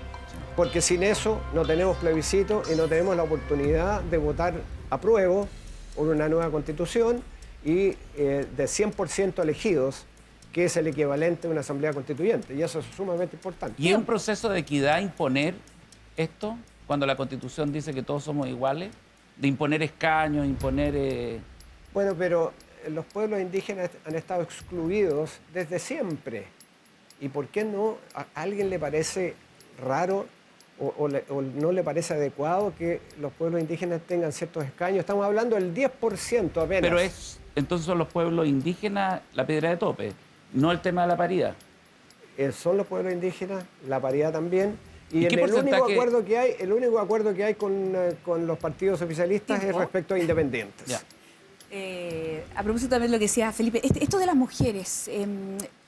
porque sin eso no tenemos plebiscito y no tenemos la oportunidad de votar apruebo por una nueva constitución y de 100% elegidos, que es el equivalente a una asamblea constituyente, y eso es sumamente importante. ¿Y es un proceso de equidad imponer esto, cuando la Constitución dice que todos somos iguales? De imponer escaños, imponer... Bueno, pero los pueblos indígenas han estado excluidos desde siempre. ¿Y por qué no a alguien le parece raro o no le parece adecuado que los pueblos indígenas tengan ciertos escaños? Estamos hablando del 10% apenas. Pero entonces son los pueblos indígenas la piedra de tope, no el tema de la paridad. Son los pueblos indígenas, la paridad también. ¿Y qué el único acuerdo que hay con los partidos oficialistas es respecto a independientes. Ya. A propósito también de lo que decía Felipe, esto de las mujeres,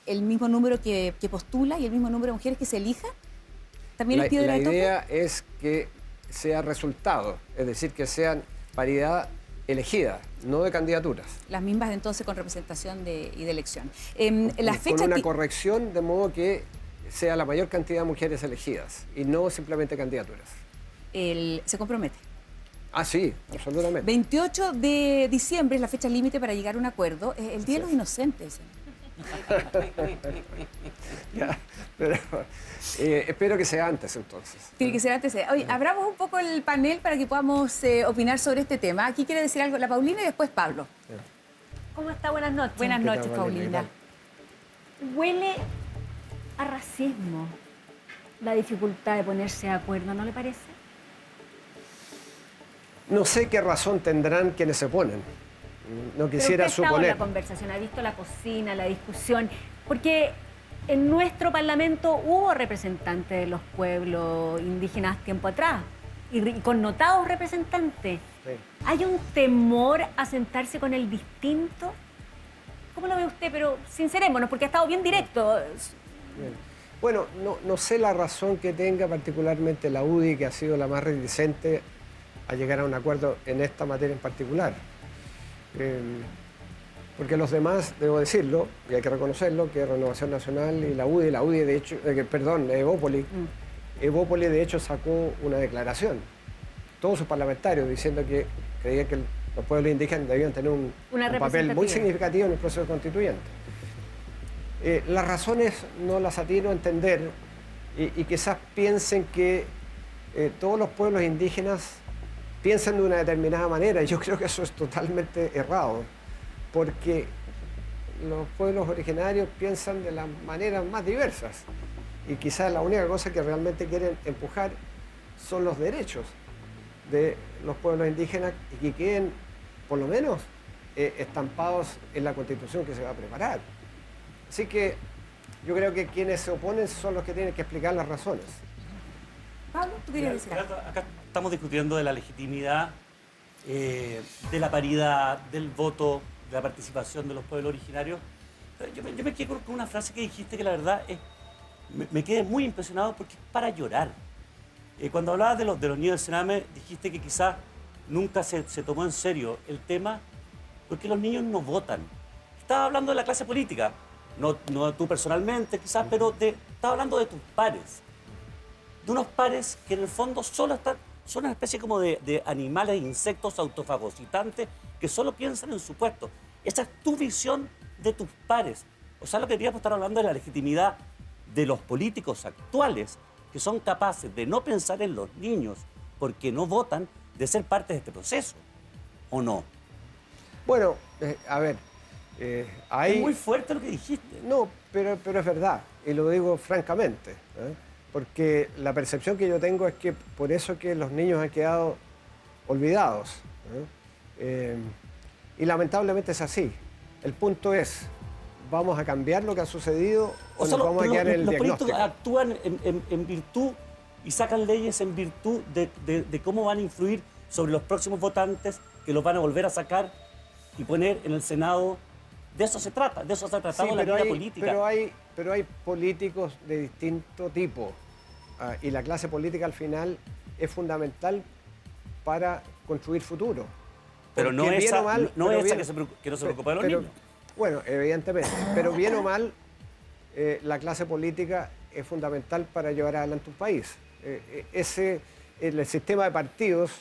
el mismo número que postula y el mismo número de mujeres que se elija, ¿también es piedra de tope? La idea es que sea resultado, es decir, que sean paridad elegida, no de candidaturas. Las mismas entonces con representación y de elección. Con una corrección de modo que sea la mayor cantidad de mujeres elegidas y no simplemente candidaturas. ¿Se compromete? Ah, sí, absolutamente. 28 de diciembre es la fecha límite para llegar a un acuerdo. El Día de los Inocentes. Ya, pero espero que sea antes entonces. Tiene que ser antes. Oye, abramos un poco el panel para que podamos opinar sobre este tema. Aquí quiere decir algo la Paulina y después Pablo. ¿Cómo está? Buenas noches. Buenas noches, tal, Paulina. Huele a racismo la dificultad de ponerse de acuerdo, ¿no le parece? No sé qué razón tendrán quienes se oponen. No quisiera Pero usted ha estado en suponer. la conversación, ha visto la cocina, la discusión, porque en nuestro Parlamento hubo representantes de los pueblos indígenas tiempo atrás y connotados representantes. Sí. ¿Hay un temor a sentarse con el distinto? ¿Cómo lo ve usted? Pero sincerémonos, porque ha estado bien directo. Bien. Bueno, no sé la razón que tenga particularmente la UDI, que ha sido la más reticente a llegar a un acuerdo en esta materia en particular. Porque los demás, debo decirlo, y hay que reconocerlo, que Renovación Nacional y la UDI de hecho, Evópoli de hecho sacó una declaración, todos sus parlamentarios, diciendo que creían que los pueblos indígenas debían tener un papel muy significativo en el proceso constituyente. Las razones no las atino a entender y quizás piensen que todos los pueblos indígenas piensan de una determinada manera, y yo creo que eso es totalmente errado, porque los pueblos originarios piensan de las maneras más diversas, y quizás la única cosa que realmente quieren empujar son los derechos de los pueblos indígenas y que queden, por lo menos, estampados en la Constitución que se va a preparar. Así que yo creo que quienes se oponen son los que tienen que explicar las razones. Pablo, ¿tú querías decir algo? Acá estamos discutiendo de la legitimidad de la paridad, del voto, de la participación de los pueblos originarios. Yo me quedé con una frase que dijiste que la verdad me quedé muy impresionado porque es para llorar. Cuando hablabas de los niños del Sename, dijiste que quizás nunca se tomó en serio el tema porque los niños no votan. Estaba hablando de la clase política, no tú personalmente quizás, pero estaba hablando de tus pares. De unos pares que en el fondo son una especie como de animales, insectos autofagocitantes que solo piensan en su puesto. Esa es tu visión de tus pares. O sea, lo que queríamos estar hablando es la legitimidad de los políticos actuales que son capaces de no pensar en los niños porque no votan, de ser parte de este proceso, ¿o no? Bueno, a ver, hay... Es muy fuerte lo que dijiste. No, pero es verdad, y lo digo francamente, porque la percepción que yo tengo es que por eso que los niños han quedado olvidados. Y lamentablemente es así. El punto es, ¿vamos a cambiar lo que ha sucedido o nos vamos a quedar en el diagnóstico? Los políticos actúan en virtud y sacan leyes en virtud de cómo van a influir sobre los próximos votantes que los van a volver a sacar y poner en el Senado. De eso se trata, de eso se ha tratado la vida política. Pero hay políticos de distinto tipo y la clase política al final es fundamental para construir futuro. Pero no bien esa, o mal, no pero esa bien, que no se preocupa de los niños. Bueno, evidentemente, pero bien o mal, la clase política es fundamental para llevar adelante un país. El sistema de partidos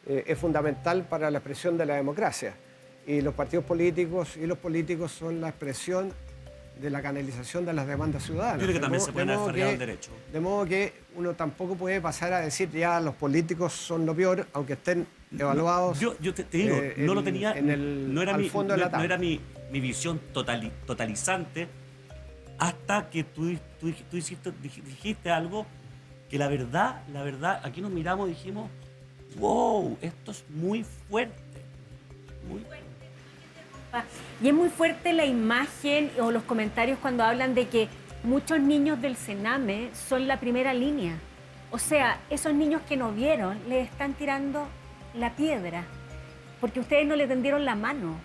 es fundamental para la expresión de la democracia. Y los partidos políticos y los políticos son la expresión de la canalización de las demandas ciudadanas. Yo creo que también se pueden aferrar al derecho. De modo que uno tampoco puede pasar a decir ya los políticos son lo peor, aunque estén evaluados. Yo te digo, no lo tenía, no era mi visión totalizante hasta que tú dijiste algo que la verdad, aquí nos miramos y dijimos, wow, esto es muy fuerte. Muy fuerte. Y es muy fuerte la imagen o los comentarios cuando hablan de que muchos niños del Sename son la primera línea. O sea, esos niños que no vieron les están tirando la piedra porque ustedes no le tendieron la mano.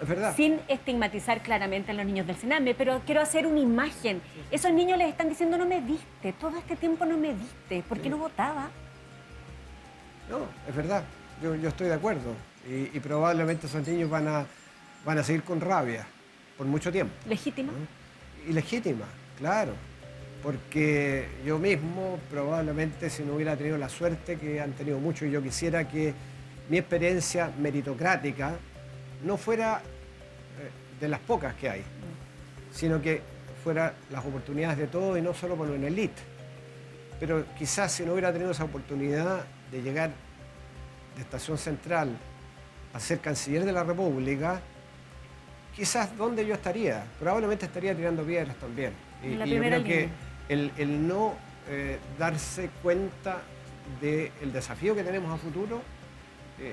Es verdad. Sin estigmatizar claramente a los niños del Sename, pero quiero hacer una imagen. Esos niños les están diciendo, no me viste, todo este tiempo no me viste, ¿por qué no votaba? No, es verdad, yo estoy de acuerdo. Y probablemente esos niños van a seguir con rabia por mucho tiempo. ¿Legítima? Y legítima, claro. Porque yo mismo probablemente si no hubiera tenido la suerte que han tenido muchos, y yo quisiera que mi experiencia meritocrática no fuera de las pocas que hay, sino que fuera las oportunidades de todos y no solo por una élite. Pero quizás si no hubiera tenido esa oportunidad de llegar de Estación Central a ser canciller de la República, quizás ¿dónde yo estaría? Probablemente estaría tirando piedras también. Y yo creo que el no darse cuenta del desafío que tenemos a futuro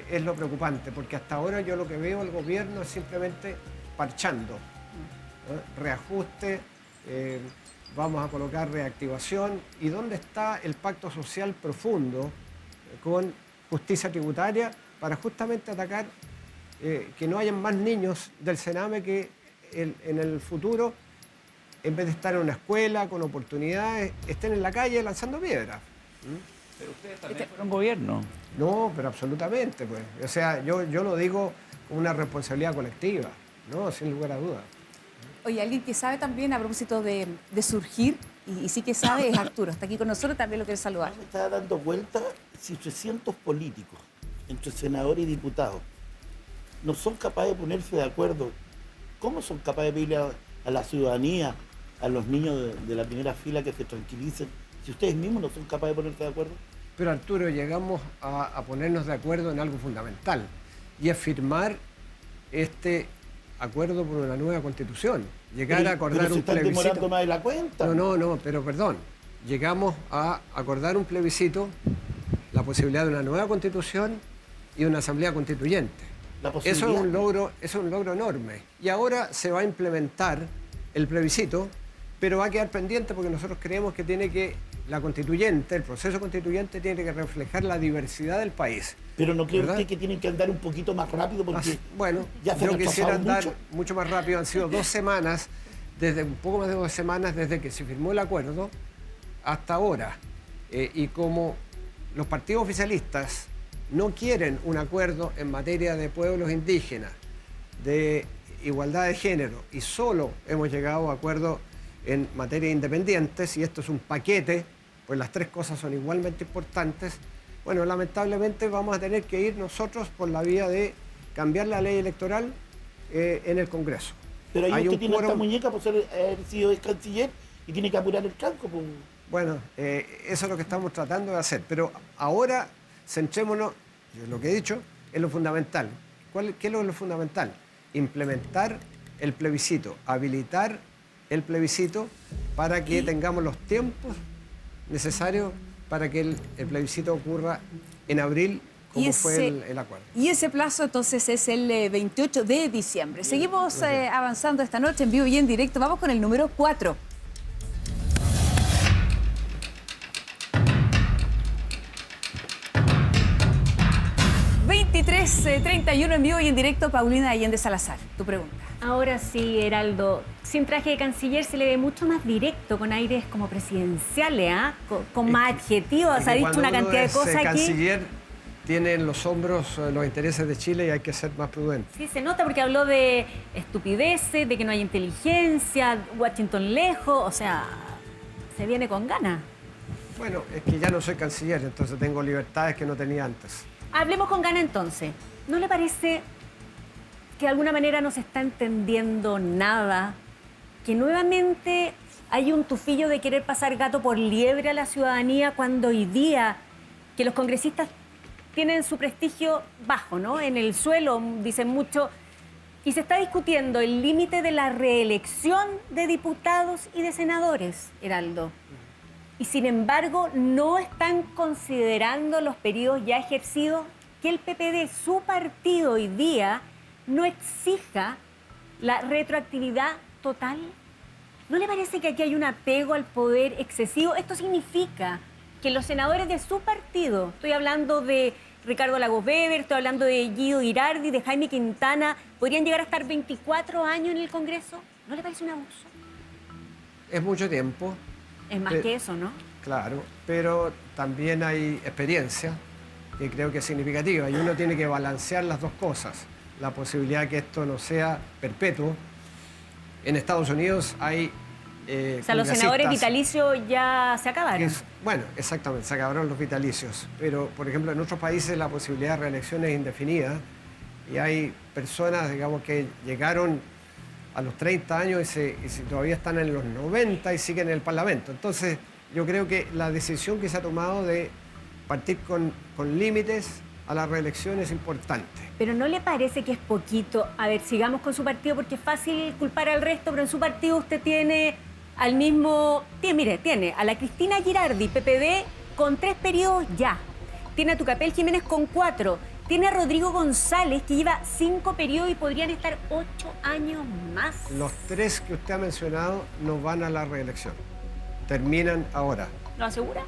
es lo preocupante, porque hasta ahora yo lo que veo al gobierno es simplemente parchando, ¿no? Reajuste, vamos a colocar reactivación. ¿Y dónde está el pacto social profundo con justicia tributaria para justamente atacar que no hayan más niños del Sename que en el futuro, en vez de estar en una escuela con oportunidades, estén en la calle lanzando piedras? Pero ustedes también fueron gobierno. No, pero absolutamente, pues. O sea, yo lo digo como una responsabilidad colectiva, ¿no? Sin lugar a dudas. Oye, alguien que sabe también a propósito de surgir, y sí que sabe, es Arturo. Está aquí con nosotros, también lo quiero saludar. Me estaba dando vuelta si 300 políticos, entre senadores y diputados, no son capaces de ponerse de acuerdo. ¿Cómo son capaces de pedirle a la ciudadanía, a los niños de la primera fila que se tranquilicen, si ustedes mismos no son capaces de ponerse de acuerdo? Pero Arturo, llegamos a ponernos de acuerdo en algo fundamental, y es firmar este acuerdo por una nueva constitución. Llegar a acordar pero se un están plebiscito. demorando más de la cuenta. No, pero perdón. Llegamos a acordar un plebiscito, la posibilidad de una nueva constitución y una asamblea constituyente. Eso es un logro enorme. Y ahora se va a implementar el plebiscito, pero va a quedar pendiente porque nosotros creemos que tiene que la constituyente, el proceso constituyente tiene que reflejar la diversidad del país. Pero ¿no cree ¿verdad? usted que tienen que andar un poquito más rápido? Porque Bueno, ya se yo han quisiera atrasado andar mucho más rápido. Han sido 2 semanas, desde un poco más de 2 semanas desde que se firmó el acuerdo hasta ahora. Y como los partidos oficialistas no quieren un acuerdo en materia de pueblos indígenas, de igualdad de género, y solo hemos llegado a acuerdos en materia de independientes, y esto es un paquete, pues las 3 cosas son igualmente importantes. Bueno, lamentablemente vamos a tener que ir nosotros por la vía de cambiar la ley electoral en el Congreso. Pero ahí Hay usted un tiene esta quórum. muñeca por haber sido canciller y tiene que apurar el tranco. Pues. Bueno, eso es lo que estamos tratando de hacer, pero ahora centrémonos, yo lo que he dicho, en lo fundamental. ¿Qué es lo fundamental? Implementar el plebiscito, habilitar el plebiscito para que tengamos los tiempos necesarios para que el plebiscito ocurra en abril, como fue el acuerdo. Y ese plazo entonces es el 28 de diciembre. Seguimos avanzando esta noche en vivo y en directo. Vamos con el número 4. ...23:31 en vivo y en directo. Paulina Allende Salazar, tu pregunta. Ahora sí, Heraldo. Sin traje de canciller se le ve mucho más directo, con aires como presidenciales, ¿ah? Con más adjetivos. Ha dicho una cantidad de cosas aquí. Canciller tiene en los hombros los intereses de Chile y hay que ser más prudente. Sí, se nota porque habló de estupideces, de que no hay inteligencia, Washington lejos, o sea, se viene con ganas. Bueno, es que ya no soy canciller, entonces tengo libertades que no tenía antes. Hablemos con ganas entonces. ¿No le parece que de alguna manera no se está entendiendo nada? Que nuevamente hay un tufillo de querer pasar gato por liebre a la ciudadanía cuando hoy día que los congresistas tienen su prestigio bajo, ¿no? En el suelo, dicen mucho, y se está discutiendo el límite de la reelección de diputados y de senadores, Heraldo. Y sin embargo, no están considerando los periodos ya ejercidos, que el PPD, su partido hoy día, no exija la retroactividad total. ¿No le parece que aquí hay un apego al poder excesivo? Esto significa que los senadores de su partido, estoy hablando de Ricardo Lagos Weber, estoy hablando de Guido Girardi, de Jaime Quintana, podrían llegar a estar 24 años en el Congreso. ¿No le parece un abuso? Es mucho tiempo. Es más que eso, ¿no? Claro, pero también hay experiencia que creo que es significativa y uno tiene que balancear las dos cosas. La posibilidad que esto no sea perpetuo. En Estados Unidos hay o sea, los senadores vitalicios ya se acabaron. Bueno, exactamente, se acabaron los vitalicios. Pero, por ejemplo, en otros países la posibilidad de reelección es indefinida y hay personas, digamos, que llegaron a los 30 años y todavía están en los 90 y siguen en el Parlamento. Entonces, yo creo que la decisión que se ha tomado de partir con límites a la reelección es importante. Pero ¿no le parece que es poquito? A ver, sigamos con su partido porque es fácil culpar al resto, pero en su partido usted tiene al mismo... Tiene a la Cristina Girardi, PPD, con 3 periodos ya. Tiene a Tucapel Jiménez con 4. Tiene a Rodrigo González, que lleva 5 periodos y podrían estar 8 años más. Los 3 que usted ha mencionado no van a la reelección. Terminan ahora. ¿Lo asegura?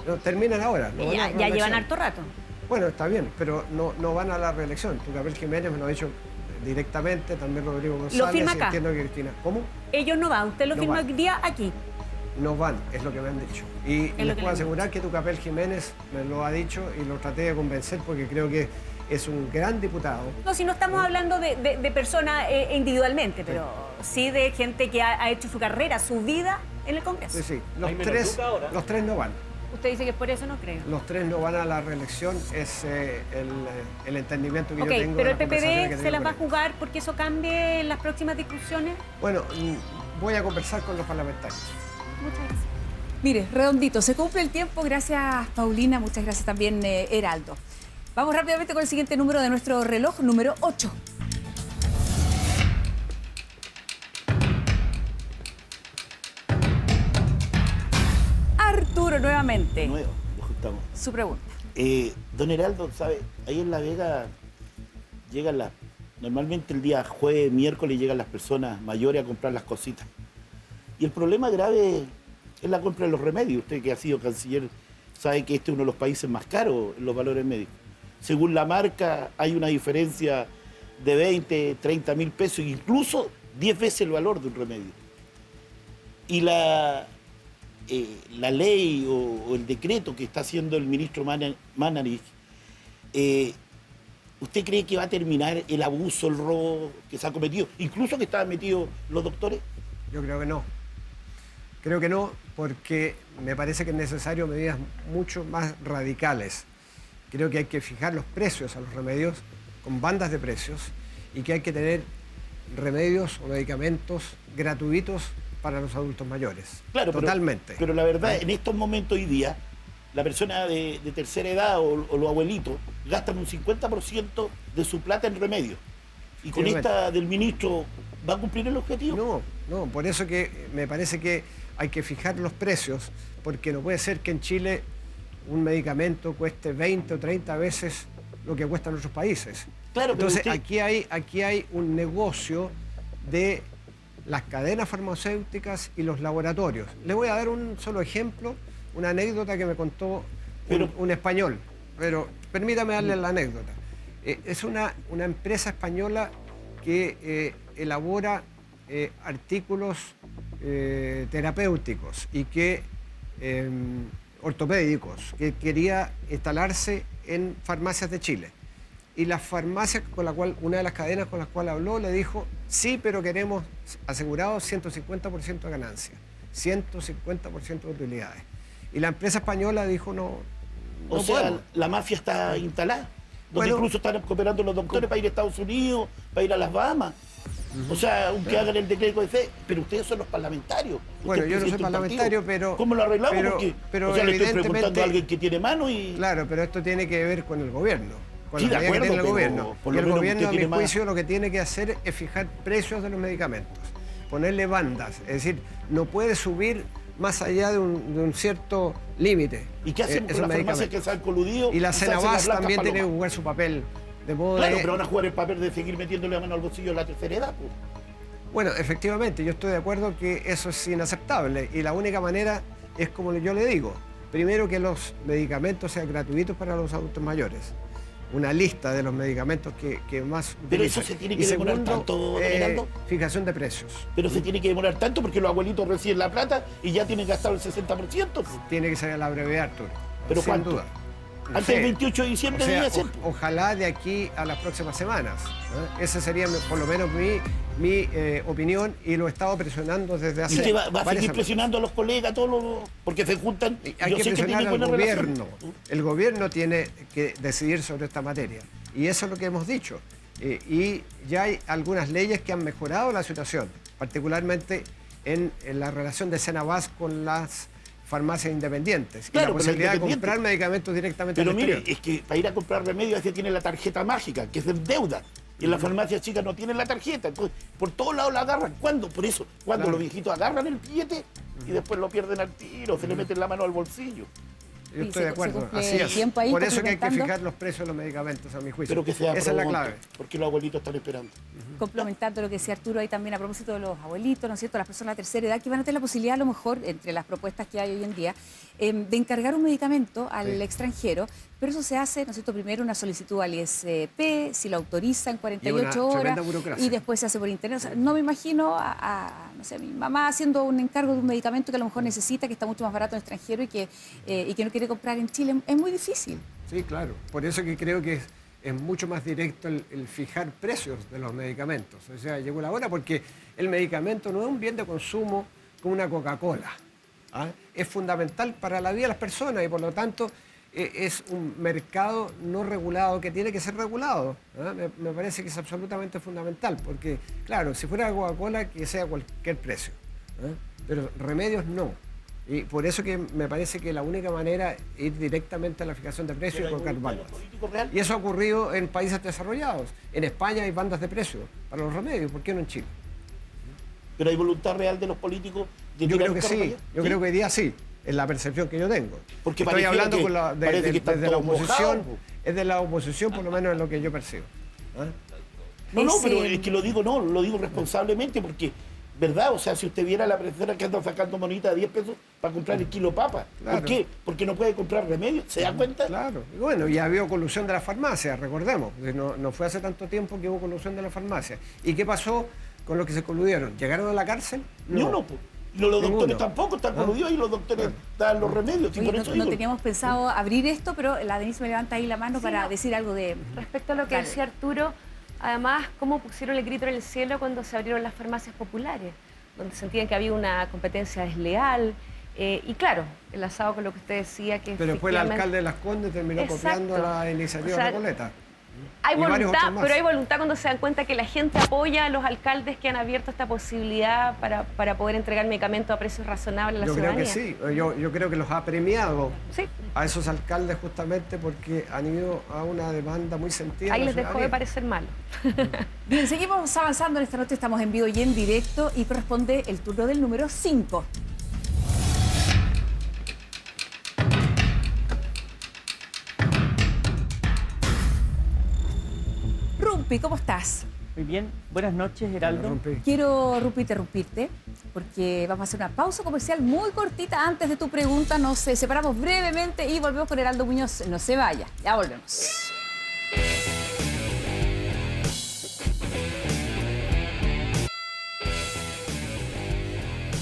No, terminan ahora. No ya llevan harto rato. Bueno, está bien, pero no van a la reelección. Tucapel Jiménez me lo ha dicho directamente, también Rodrigo González. ¿Lo firma acá? Entiendo que Cristina. ¿Cómo? Ellos no van. Usted lo firma hoy día aquí. No van, es lo que me han dicho. Y les puedo asegurar que Tucapel Jiménez me lo ha dicho y lo traté de convencer porque creo que es un gran diputado. No, si no estamos hablando de personas individualmente, pero sí de gente que ha hecho su carrera, su vida en el Congreso. Sí. Los tres no van. Usted dice que por eso no creo. Los 3 no van a la reelección, es el entendimiento que yo tengo. Pero el PPD se las va a jugar porque eso cambie en las próximas discusiones. Bueno, voy a conversar con los parlamentarios. Muchas gracias. Mire, redondito, se cumple el tiempo. Gracias, Paulina. Muchas gracias también, Heraldo. Vamos rápidamente con el siguiente número de nuestro reloj, número 8. Arturo, nuevamente. Nuevo, lo juntamos. Su pregunta. Don Heraldo, ¿sabe? Ahí en La Vega llegan normalmente el día jueves, miércoles llegan las personas mayores a comprar las cositas. Y el problema grave es la compra de los remedios. Usted que ha sido canciller sabe que este es uno de los países más caros en los valores médicos. Según la marca hay una diferencia de 20, 30 mil pesos, incluso 10 veces el valor de un remedio. Y la ley o el decreto que está haciendo el ministro Manarich, ¿usted cree que va a terminar el abuso, el robo que se ha cometido, incluso que estaban metidos los doctores? Yo creo que no. Creo que no, porque me parece que es necesario medidas mucho más radicales. Creo que hay que fijar los precios a los remedios con bandas de precios y que hay que tener remedios o medicamentos gratuitos para los adultos mayores. Claro, totalmente. Pero la verdad, en estos momentos hoy día, la persona de tercera edad o los abuelitos gastan un 50% de su plata en remedios. Y con esta del ministro, ¿va a cumplir el objetivo? No, por eso que me parece que hay que fijar los precios, porque no puede ser que en Chile un medicamento cueste 20 o 30 veces lo que cuesta en otros países. Claro, entonces pero aquí hay un negocio de las cadenas farmacéuticas y los laboratorios. Le voy a dar un solo ejemplo, una anécdota que me contó un español, pero permítame darle la anécdota. Es una empresa española que elabora artículos terapéuticos y que ortopédicos, que quería instalarse en farmacias de Chile. Y la farmacia con la cual, una de las cadenas con las cuales habló, le dijo, sí, pero queremos asegurado 150% de ganancia, 150% de utilidades. Y la empresa española dijo, no o sea, podemos. La mafia está instalada, donde incluso están cooperando los doctores para ir a Estados Unidos, para ir a las Bahamas. O sea, aunque hagan el decreto de fe, pero ustedes son los parlamentarios. Bueno, yo no soy parlamentario, pero... ¿Cómo lo arreglamos? Pero o sea, le estoy preguntando a alguien que tiene mano y... Claro, pero esto tiene que ver con el gobierno. Con sí, la de acuerdo, que tiene el gobierno. Por y lo el gobierno, a mi juicio, más... lo que tiene que hacer es fijar precios de los medicamentos, ponerle bandas. Es decir, no puede subir más allá de un cierto límite. ¿Y qué hacen con las farmacias que se han coludido? Y la Cenabás también tiene que jugar su papel. De modo claro, pero van a jugar el papel de seguir metiéndole la mano al bolsillo de la tercera edad, pues. Bueno, efectivamente, yo estoy de acuerdo que eso es inaceptable y la única manera es como yo le digo, primero que los medicamentos sean gratuitos para los adultos mayores, una lista de los medicamentos que más pero utilizan. eso se tiene que demorar tanto, fijación de precios. Pero se tiene que demorar tanto porque los abuelitos reciben la plata y ya tienen gastado el 60%. Tiene que ser a la brevedad, Arturo. ¿Pero sin cuánto? duda. No Antes sé. del 28 de diciembre O sea, debía ser. Ojalá de aquí a las próximas semanas. Esa sería por lo menos mi opinión y lo he estado presionando desde hace. ¿Y usted va a varias seguir presionando a los colegas, porque se juntan? Hay que presionar al gobierno. El gobierno tiene que decidir sobre esta materia. Y eso es lo que hemos dicho. Y ya hay algunas leyes que han mejorado la situación, particularmente en la relación de Cenabás con las farmacias independientes. Claro, y la posibilidad de comprar medicamentos directamente pero al mire, exterior. es que para ir a comprar remedios se tiene la tarjeta mágica, que es en deuda. Y en las farmacias chicas no tienen la tarjeta. Entonces, por todos lados la agarran. ¿Cuándo? Por eso, cuando los viejitos agarran el billete y después lo pierden al tiro, se le meten la mano al bolsillo. Yo estoy de acuerdo, así es. Por eso que hay que fijar los precios de los medicamentos, a mi juicio. Pero que sea esa es la clave. Porque los abuelitos están esperando. Complementando lo que decía Arturo ahí también a propósito de los abuelitos, ¿no es cierto?, las personas de tercera edad que van a tener la posibilidad, a lo mejor, entre las propuestas que hay hoy en día, de encargar un medicamento al extranjero, pero eso se hace, ¿no es cierto?, primero una solicitud al ISP, si lo autoriza en 48 horas, y después se hace por internet. O sea, no me imagino no sé, a mi mamá haciendo un encargo de un medicamento que a lo mejor necesita, que está mucho más barato en el extranjero y que no quiere comprar en Chile. Es muy difícil. Sí, claro. Por eso que creo que es mucho más directo el fijar precios de los medicamentos. O sea, llegó la hora porque el medicamento no es un bien de consumo como una Coca-Cola. Es fundamental para la vida de las personas y por lo tanto es un mercado no regulado que tiene que ser regulado. Me parece que es absolutamente fundamental porque, claro, si fuera Coca-Cola que sea cualquier precio, pero remedios no. Y por eso que me parece que la única manera es ir directamente a la fijación de precios y colocar bandas. Y eso ha ocurrido en países desarrollados. En España hay bandas de precios para los remedios, ¿por qué no en Chile? ¿Pero hay voluntad real de los políticos de Yo creo que sí, yo creo que hoy día sí, es la percepción que yo tengo. Porque estoy hablando desde la oposición, mojados, es de la oposición por lo menos es lo que yo percibo. No, pero es que lo digo responsablemente porque ¿verdad? O sea, si usted viera a la profesora que anda sacando monita de 10 pesos para comprar el kilo de papa. Claro. ¿Por qué? Porque no puede comprar remedios, ¿se da cuenta? Claro, y bueno, y había colusión de las farmacias, recordemos. No fue hace tanto tiempo que hubo colusión de las farmacias. ¿Y qué pasó con los que se coludieron? ¿Llegaron a la cárcel? Ni uno, pues. Los Ninguno. doctores tampoco están coludidos y los doctores dan los remedios. Y Oye, por eso no digo, teníamos pensado abrir esto, pero la Denise me levanta ahí la mano para no. decir algo de... Respecto a lo que Dale. decía Arturo, además, cómo pusieron el grito en el cielo cuando se abrieron las farmacias populares, donde sentían que había una competencia desleal. Y claro, enlazado con lo que usted decía, que Pero después el efectivamente- alcalde de Las Condes terminó Exacto. copiando la iniciativa O sea, Recoleta. Hay Y varios voluntad, otros más. pero hay voluntad cuando se dan cuenta que la gente apoya a los alcaldes que han abierto esta posibilidad para poder entregar medicamentos a precios razonables a la Yo creo ciudadanía. que sí, yo creo que los ha premiado Sí, a esos alcaldes justamente porque han ido a una demanda muy sentida. ahí de la les dejó de ciudadanía. parecer malo. Bien, seguimos avanzando en esta noche, estamos en vivo y en directo y corresponde el turno del número 5. Rumpi, ¿cómo estás? Muy bien, buenas noches, Heraldo. Rompí. Quiero, Rumpi, interrumpirte porque vamos a hacer una pausa comercial muy cortita antes de tu pregunta. Nos separamos brevemente y volvemos con Heraldo Muñoz. No se vaya, ya volvemos.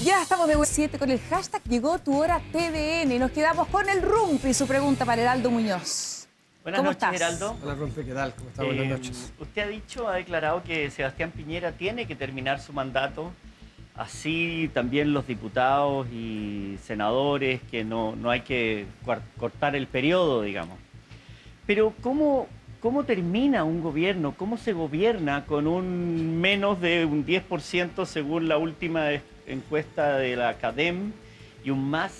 Ya estamos de 7 con el hashtag Llegó tu hora TVN y nos quedamos con el Rumpi, su pregunta para Heraldo Muñoz. Buenas ¿Cómo noches, estás? Heraldo. Hola, Rompí, ¿qué tal? ¿Cómo está? Buenas noches. Usted ha declarado que Sebastián Piñera tiene que terminar su mandato, así también los diputados y senadores, que no hay que cortar el periodo, digamos. Pero ¿cómo termina un gobierno? ¿Cómo se gobierna con un menos de un 10% según la última encuesta de la CADEM y un más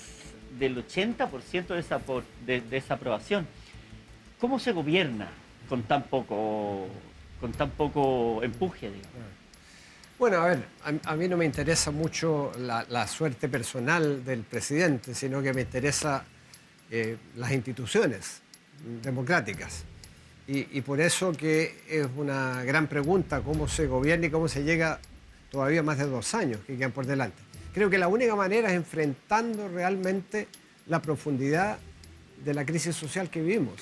del 80% de desaprobación? ¿Cómo se gobierna con tan poco empuje, digamos? Bueno, a ver, a mí no me interesa mucho la suerte personal del presidente, sino que me interesa las instituciones democráticas. Y por eso que es una gran pregunta cómo se gobierna y cómo se llega todavía más de 2 años que quedan por delante. Creo que la única manera es enfrentando realmente la profundidad de la crisis social que vivimos,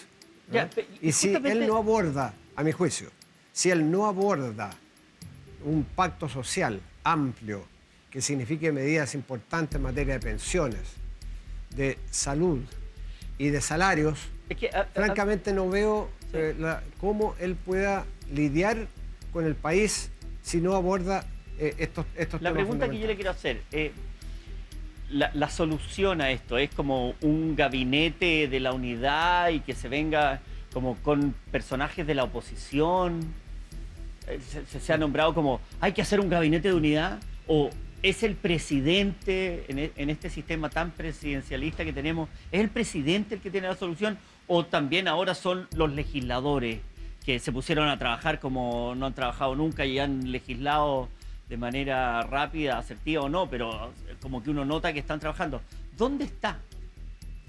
¿no? Ya, Y si justamente- él no aborda, a mi juicio, si él no aborda un pacto social amplio que signifique medidas importantes en materia de pensiones, de salud y de salarios, Es que, francamente no veo cómo él pueda lidiar con el país si no aborda estos la temas pregunta que yo le fundamentales. quiero hacer, la solución a esto es como un gabinete de la unidad y que se venga como con personajes de la oposición. Se ha nombrado como hay que hacer un gabinete de unidad, o es el presidente en este sistema tan presidencialista que tenemos, es el presidente el que tiene la solución, o también ahora son los legisladores que se pusieron a trabajar como no han trabajado nunca y han legislado de manera rápida, asertiva o no, pero como que uno nota que están trabajando. ¿Dónde está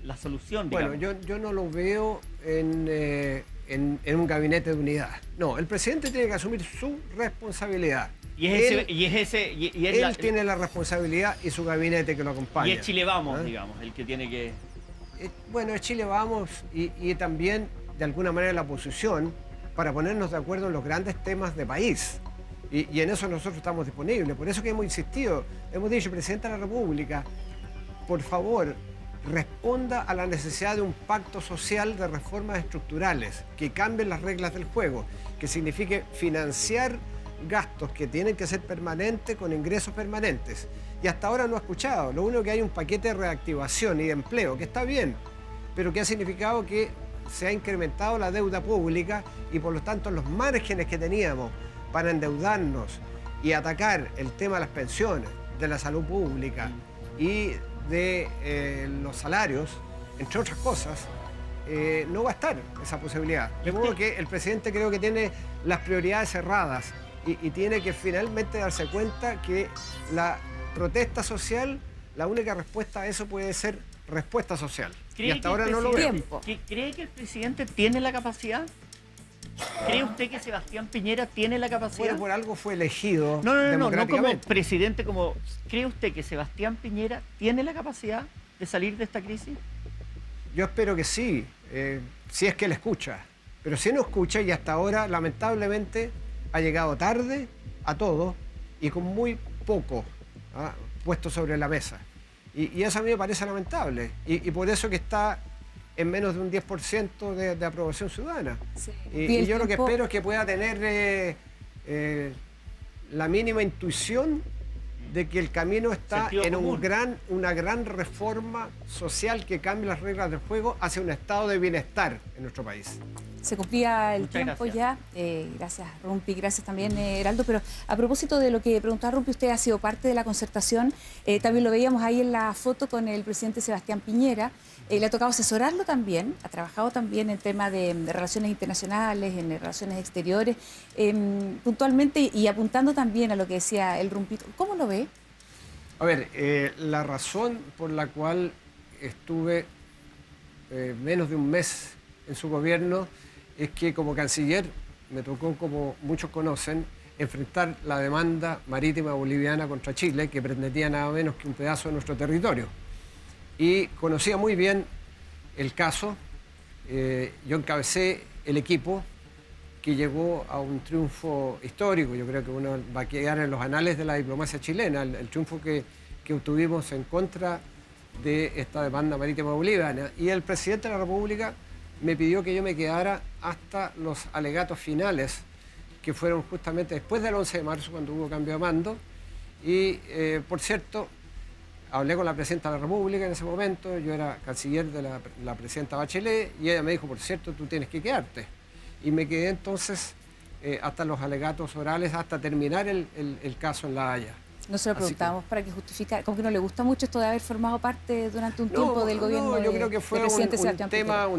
la solución, digamos? Bueno, yo no lo veo en un gabinete de unidad. No, el presidente tiene que asumir su responsabilidad. Y es Él tiene la responsabilidad y su gabinete que lo acompaña. y es Chile Vamos, ¿Ah? digamos, el que tiene que... Bueno, es Chile Vamos y también, de alguna manera, la oposición para ponernos de acuerdo en los grandes temas de país. Y en eso nosotros estamos disponibles. Por eso que hemos insistido, hemos dicho, Presidente de la República, por favor, responda a la necesidad de un pacto social de reformas estructurales que cambien las reglas del juego, que signifique financiar gastos que tienen que ser permanentes con ingresos permanentes. Y hasta ahora no ha escuchado. Lo único que hay un paquete de reactivación y de empleo, que está bien, pero que ha significado que se ha incrementado la deuda pública y por lo tanto los márgenes que teníamos para endeudarnos y atacar el tema de las pensiones, de la salud pública y de los salarios, entre otras cosas, no va a estar esa posibilidad. De modo que el presidente creo que tiene las prioridades cerradas y tiene que finalmente darse cuenta que la protesta social, la única respuesta a eso puede ser respuesta social. Y hasta ahora no lo veo. Tiempo. ¿Cree que el presidente tiene la capacidad? ¿Cree usted que Sebastián Piñera tiene la capacidad? Bueno, por algo fue elegido No como democráticamente. presidente, ¿cree usted que Sebastián Piñera tiene la capacidad de salir de esta crisis? Yo espero que sí, si es que él escucha. Pero si no escucha, y hasta ahora, lamentablemente, ha llegado tarde a todo y con muy poco puesto sobre la mesa. Y eso a mí me parece lamentable. Y por eso que está en menos de un 10% de aprobación ciudadana. Sí. Y yo lo que espero es que pueda tener la mínima intuición de que el camino está en una gran reforma social que cambie las reglas del juego hacia un estado de bienestar en nuestro país. Se cumplía el tiempo ya. Gracias, Rumpi. Gracias también, Heraldo. Pero a propósito de lo que preguntaba Rumpi, usted ha sido parte de la concertación. También lo veíamos ahí en la foto con el presidente Sebastián Piñera. Le ha tocado asesorarlo también. Ha trabajado también en temas de relaciones internacionales, en relaciones exteriores, puntualmente y apuntando también a lo que decía el Rumpito. ¿Cómo lo ve? A ver, la razón por la cual estuve menos de un mes en su gobierno es que como canciller me tocó, como muchos conocen, enfrentar la demanda marítima boliviana contra Chile, que pretendía nada menos que un pedazo de nuestro territorio. Y conocía muy bien el caso. Yo encabecé el equipo que llegó a un triunfo histórico. Yo creo que uno va a quedar en los anales de la diplomacia chilena, el triunfo que obtuvimos en contra de esta demanda marítima boliviana. Y el presidente de la República me pidió que yo me quedara hasta los alegatos finales, que fueron justamente después del 11 de marzo, cuando hubo cambio de mando. Y, por cierto, hablé con la presidenta de la República en ese momento. Yo era canciller de la presidenta Bachelet, y ella me dijo, por cierto, tú tienes que quedarte. Y me quedé entonces hasta los alegatos orales, hasta terminar el caso en La Haya. No se lo preguntamos para que justificara, como que no le gusta mucho esto de haber formado parte durante un tiempo del gobierno. Yo creo que fue un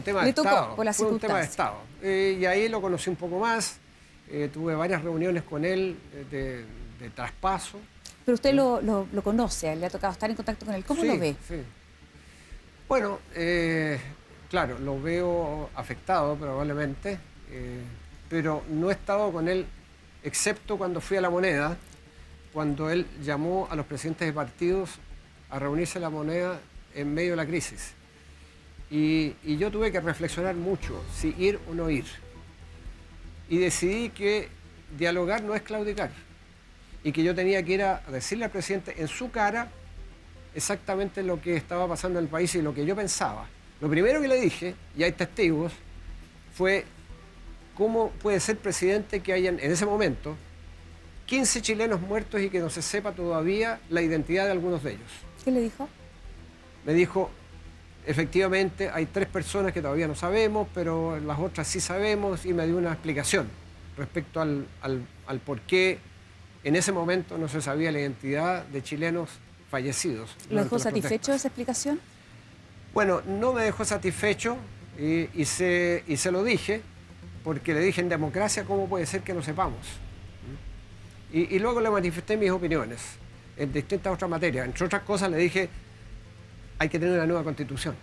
tema de Estado. Por las fue un tema de circunstancias. Estado. Y ahí lo conocí un poco más. Tuve varias reuniones con él de traspaso. Pero usted lo conoce, le ha tocado estar en contacto con él. ¿Cómo lo ve? Sí. Bueno, claro, lo veo afectado probablemente, pero no he estado con él, excepto cuando fui a La Moneda, cuando él llamó a los presidentes de partidos a reunirse en La Moneda en medio de la crisis. Y yo tuve que reflexionar mucho, si ir o no ir. Y decidí que dialogar no es claudicar. Y que yo tenía que ir a decirle al presidente en su cara exactamente lo que estaba pasando en el país y lo que yo pensaba. Lo primero que le dije, y hay testigos, fue cómo puede ser presidente que hayan en ese momento 15 chilenos muertos y que no se sepa todavía la identidad de algunos de ellos. ¿Qué le dijo? Me dijo, efectivamente, hay 3 personas que todavía no sabemos, pero las otras sí sabemos, y me dio una explicación respecto al por qué en ese momento no se sabía la identidad de chilenos fallecidos. ¿Lo dejó satisfecho esa explicación? Bueno, no me dejó satisfecho y se lo dije, porque le dije, en democracia, ¿cómo puede ser que no sepamos? Y luego le manifesté mis opiniones en distintas otras materias. Entre otras cosas le dije, hay que tener una nueva constitución.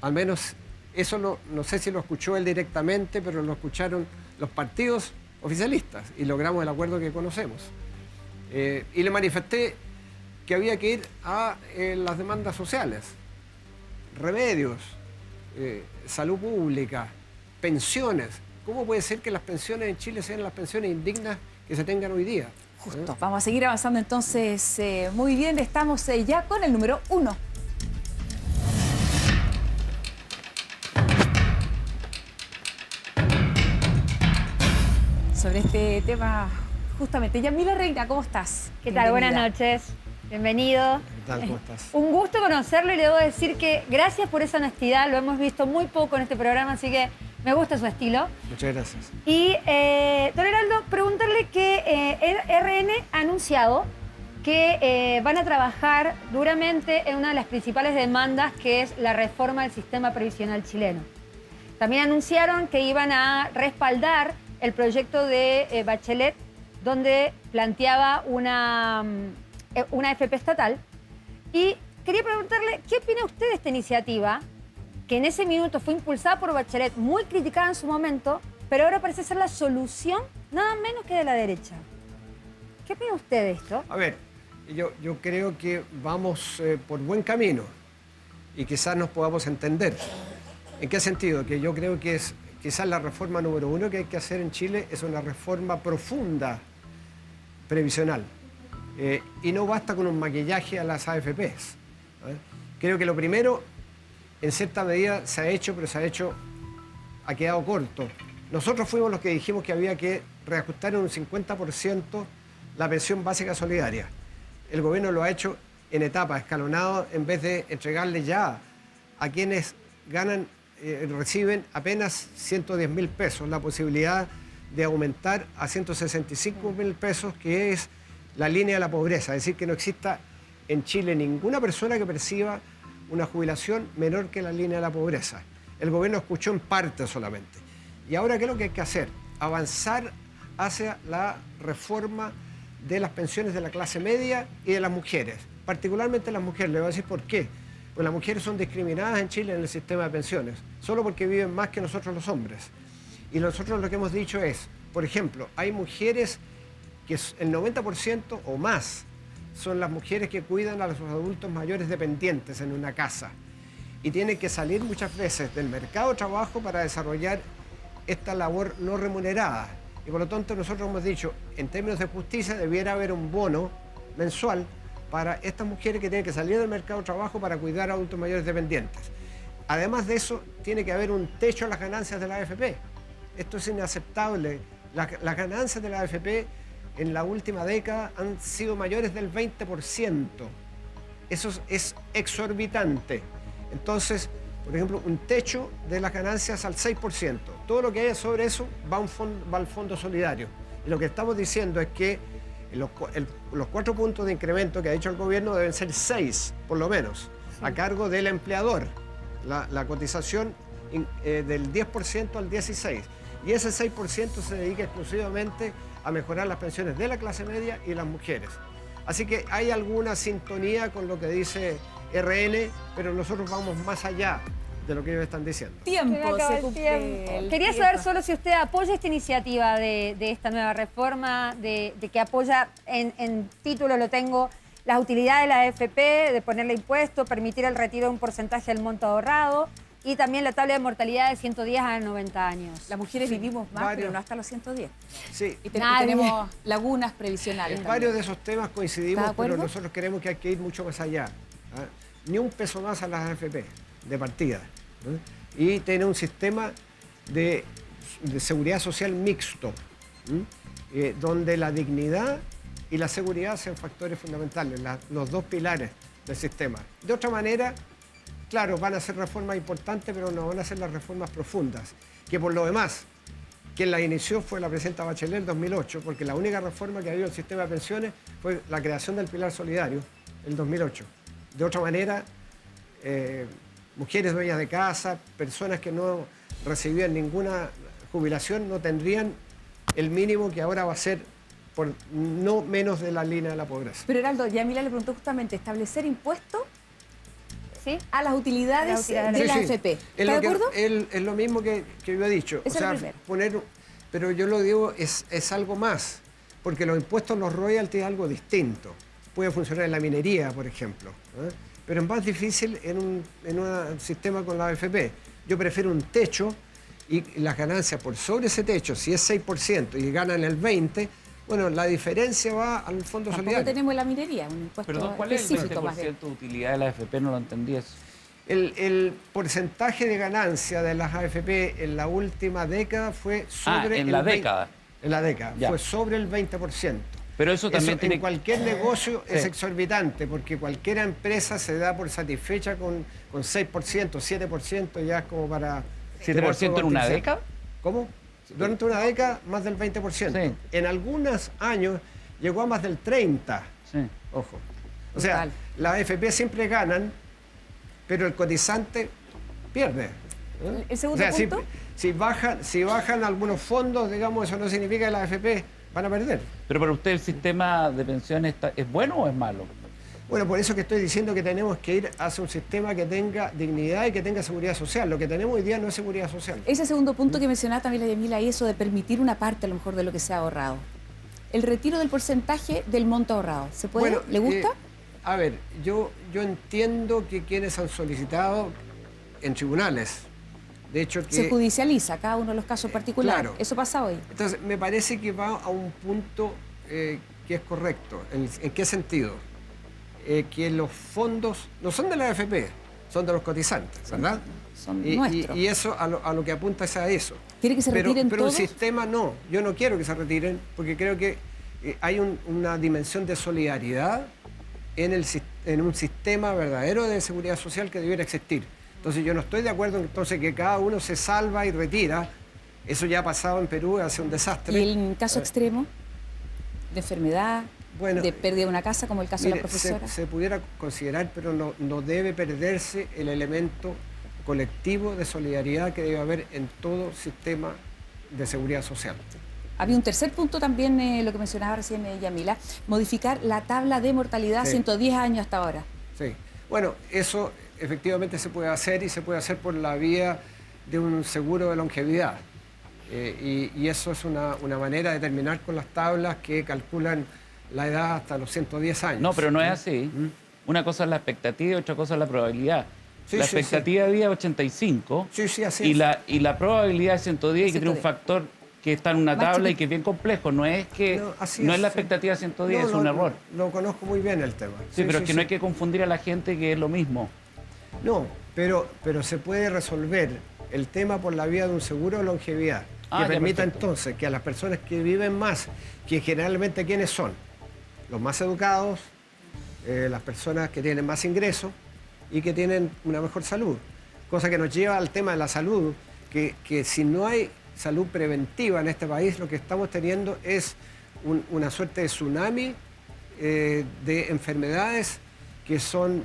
Al menos eso no sé si lo escuchó él directamente, pero lo escucharon los partidos oficialistas y logramos el acuerdo que conocemos. Y le manifesté que había que ir a las demandas sociales, remedios, salud pública, pensiones. ¿Cómo puede ser que las pensiones en Chile sean las pensiones indignas que se tengan hoy día? Justo. Vamos a seguir avanzando entonces. Muy bien, estamos ya con el número 1. Sobre este tema, justamente. Yamila Reina, ¿cómo estás? ¿Qué tal? Buenas noches. Bienvenido. ¿Qué tal? ¿Cómo estás? Un gusto conocerlo y le debo decir que gracias por esa honestidad. Lo hemos visto muy poco en este programa, así que me gusta su estilo. Muchas gracias. Y, don Heraldo, preguntarle que RN ha anunciado que van a trabajar duramente en una de las principales demandas, que es la reforma del sistema previsional chileno. También anunciaron que iban a respaldar el proyecto de Bachelet, donde planteaba una AFP estatal. Y quería preguntarle, ¿qué opina usted de esta iniciativa, que en ese minuto fue impulsada por Bachelet, muy criticada en su momento, pero ahora parece ser la solución nada menos que de la derecha. ¿Qué opina usted de esto? A ver, yo creo que vamos por buen camino y quizás nos podamos entender. ¿En qué sentido? Que yo creo que es quizás la reforma número 1 que hay que hacer en Chile es una reforma profunda, previsional. Y no basta con un maquillaje a las AFPs. Creo que lo primero, en cierta medida, se ha hecho, pero ha quedado corto. Nosotros fuimos los que dijimos que había que reajustar en un 50% la pensión básica solidaria. El gobierno lo ha hecho en etapas, escalonado, en vez de entregarle ya a quienes reciben apenas 110.000 pesos, la posibilidad de aumentar a 165.000 pesos, que es la línea de la pobreza. Es decir, que no exista en Chile ninguna persona que perciba una jubilación menor que la línea de la pobreza. El gobierno escuchó en parte solamente. Y ahora, ¿qué es lo que hay que hacer? Avanzar hacia la reforma de las pensiones de la clase media y de las mujeres, particularmente las mujeres. Le voy a decir por qué. Pues las mujeres son discriminadas en Chile en el sistema de pensiones, solo porque viven más que nosotros los hombres. Y nosotros lo que hemos dicho es, por ejemplo, hay mujeres que el 90% o más son las mujeres que cuidan a los adultos mayores dependientes en una casa y tienen que salir muchas veces del mercado de trabajo para desarrollar esta labor no remunerada. Y por lo tanto nosotros hemos dicho, en términos de justicia debiera haber un bono mensual para estas mujeres que tienen que salir del mercado de trabajo para cuidar a adultos mayores dependientes. Además de eso, tiene que haber un techo a las ganancias de la AFP. Esto es inaceptable. Las ganancias de la AFP en la última década han sido mayores del 20%. Eso es exorbitante. Entonces, por ejemplo, un techo de las ganancias al 6%. Todo lo que haya sobre eso va al fondo solidario. Y lo que estamos diciendo es que los 4 puntos de incremento que ha hecho el gobierno deben ser 6, por lo menos, a cargo del empleador. La cotización del 10% al 16%. Y ese 6% se dedica exclusivamente a mejorar las pensiones de la clase media y las mujeres. Así que hay alguna sintonía con lo que dice RN, pero nosotros vamos más allá de lo que ellos están diciendo. Quería saber solo si usted apoya esta iniciativa de esta nueva reforma, de que apoya, en título lo tengo, las utilidades de la AFP, de ponerle impuesto, permitir el retiro de un porcentaje del monto ahorrado y también la tabla de mortalidad de 110 a 90 años. Las mujeres vivimos más, pero no hasta los 110. Sí. Y tenemos lagunas previsionales. En varios de esos temas coincidimos, pero nosotros queremos que hay que ir mucho más allá. Ni un peso más a las AFP, de partida. Y tener un sistema de seguridad social mixto, donde la dignidad y la seguridad sean factores fundamentales, los dos pilares del sistema. De otra manera, claro, van a ser reformas importantes, pero no van a ser las reformas profundas, que por lo demás, quien la inició fue la presidenta Bachelet en 2008, porque la única reforma que ha habido en el sistema de pensiones fue la creación del pilar solidario en 2008. De otra manera, mujeres dueñas de casa, personas que no recibían ninguna jubilación, no tendrían el mínimo que ahora va a ser por no menos de la línea de la pobreza. Pero Heraldo, Yamila le preguntó justamente, establecer impuestos a las utilidades de la AFP. ¿Está de acuerdo? Es lo mismo que yo he dicho. Eso es lo primero. Pero yo lo digo, es algo más, porque los impuestos, los royalties es algo distinto. Puede funcionar en la minería, por ejemplo, pero es más difícil en un sistema con la AFP. Yo prefiero un techo y las ganancias por sobre ese techo, si es 6% y ganan el 20%, bueno, la diferencia va al fondo solidario. Tampoco tenemos la minería, un impuesto Perdón, ¿cuál es el específico 20% de utilidad de la AFP? No lo entendí eso. El porcentaje de ganancia de las AFP en la última década fue sobre en la década. En la década, Ya. fue sobre el 20%. Pero eso también tiene... En cualquier negocio Sí. es exorbitante, porque cualquier empresa se da por satisfecha con 6%, 7%, ya es como para... ¿7% en una década? ¿Cómo? Durante una década, más del 20%. Sí. En algunos años llegó a más del 30%. Sí. Ojo. O sea, las AFP siempre ganan, pero el cotizante pierde. ¿El segundo punto? Si bajan algunos fondos, digamos, eso no significa que las AFP van a perder. Pero para usted, ¿el sistema de pensiones es bueno o es malo? Bueno, por eso que estoy diciendo que tenemos que ir hacia un sistema que tenga dignidad y que tenga seguridad social. Lo que tenemos hoy día no es seguridad social. Ese segundo punto que mencionaba también la Yamila, y eso de permitir una parte a lo mejor de lo que se ha ahorrado. El retiro del porcentaje del monto ahorrado, ¿se puede? Bueno, ¿Le gusta? A ver, yo entiendo que quienes han solicitado en tribunales, de hecho que... Se judicializa cada uno de los casos particulares. Claro. Eso pasa hoy. Entonces, me parece que va a un punto que es correcto. ¿En qué sentido? Que los fondos no son de la AFP, son de los cotizantes, ¿verdad? Son nuestros. Y eso a lo que apunta es a eso. ¿Quiere que se retiren pero todos? el sistema no. Yo no quiero que se retiren porque creo que hay una dimensión de solidaridad en un sistema verdadero de seguridad social que debiera existir. Entonces yo no estoy de acuerdo entonces que cada uno se salva y retira. Eso ya ha pasado en Perú, hace un desastre. ¿Y el caso extremo de enfermedad, de pérdida de una casa, como el caso de la profesora? Se pudiera considerar, pero no debe perderse el elemento colectivo de solidaridad que debe haber en todo sistema de seguridad social. Había un tercer punto también, lo que mencionaba recién Yamila, modificar la tabla de mortalidad, 110 años hasta ahora. Sí, bueno, eso efectivamente se puede hacer y se puede hacer por la vía de un seguro de longevidad. Y eso es una manera de terminar con las tablas que calculan la edad hasta los 110 años. No, pero no es así. Una cosa es la expectativa y otra cosa es la probabilidad. Sí, la sí, expectativa de vida es 85 así y la probabilidad es 110 y que tiene un factor que está en una tabla y que es bien complejo. No es que no es la expectativa 110, es un error. Lo conozco muy bien el tema. Sí, pero es que no hay que confundir a la gente que es lo mismo. No, pero se puede resolver el tema por la vía de un seguro de longevidad que permita entonces que a las personas que viven más, que generalmente ¿quiénes son? Los más educados, las personas que tienen más ingresos y que tienen una mejor salud. Cosa que nos lleva al tema de la salud, que si no hay salud preventiva en este país, lo que estamos teniendo es una suerte de tsunami de enfermedades que son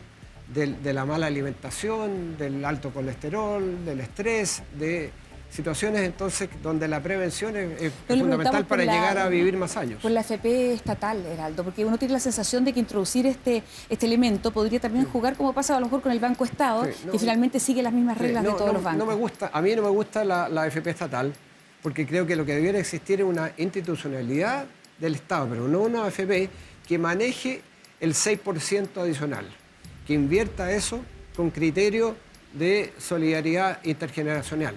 de la mala alimentación, del alto colesterol, del estrés, de situaciones entonces donde la prevención es fundamental para llegar a vivir más años. Por la AFP estatal, Heraldo, porque uno tiene la sensación de que introducir este elemento podría también jugar como pasa a lo mejor con el Banco Estado, que finalmente sigue las mismas reglas de todos los bancos. A mí no me gusta la AFP estatal, porque creo que lo que debiera existir es una institucionalidad del Estado, pero no una AFP que maneje el 6% adicional, que invierta eso con criterio de solidaridad intergeneracional.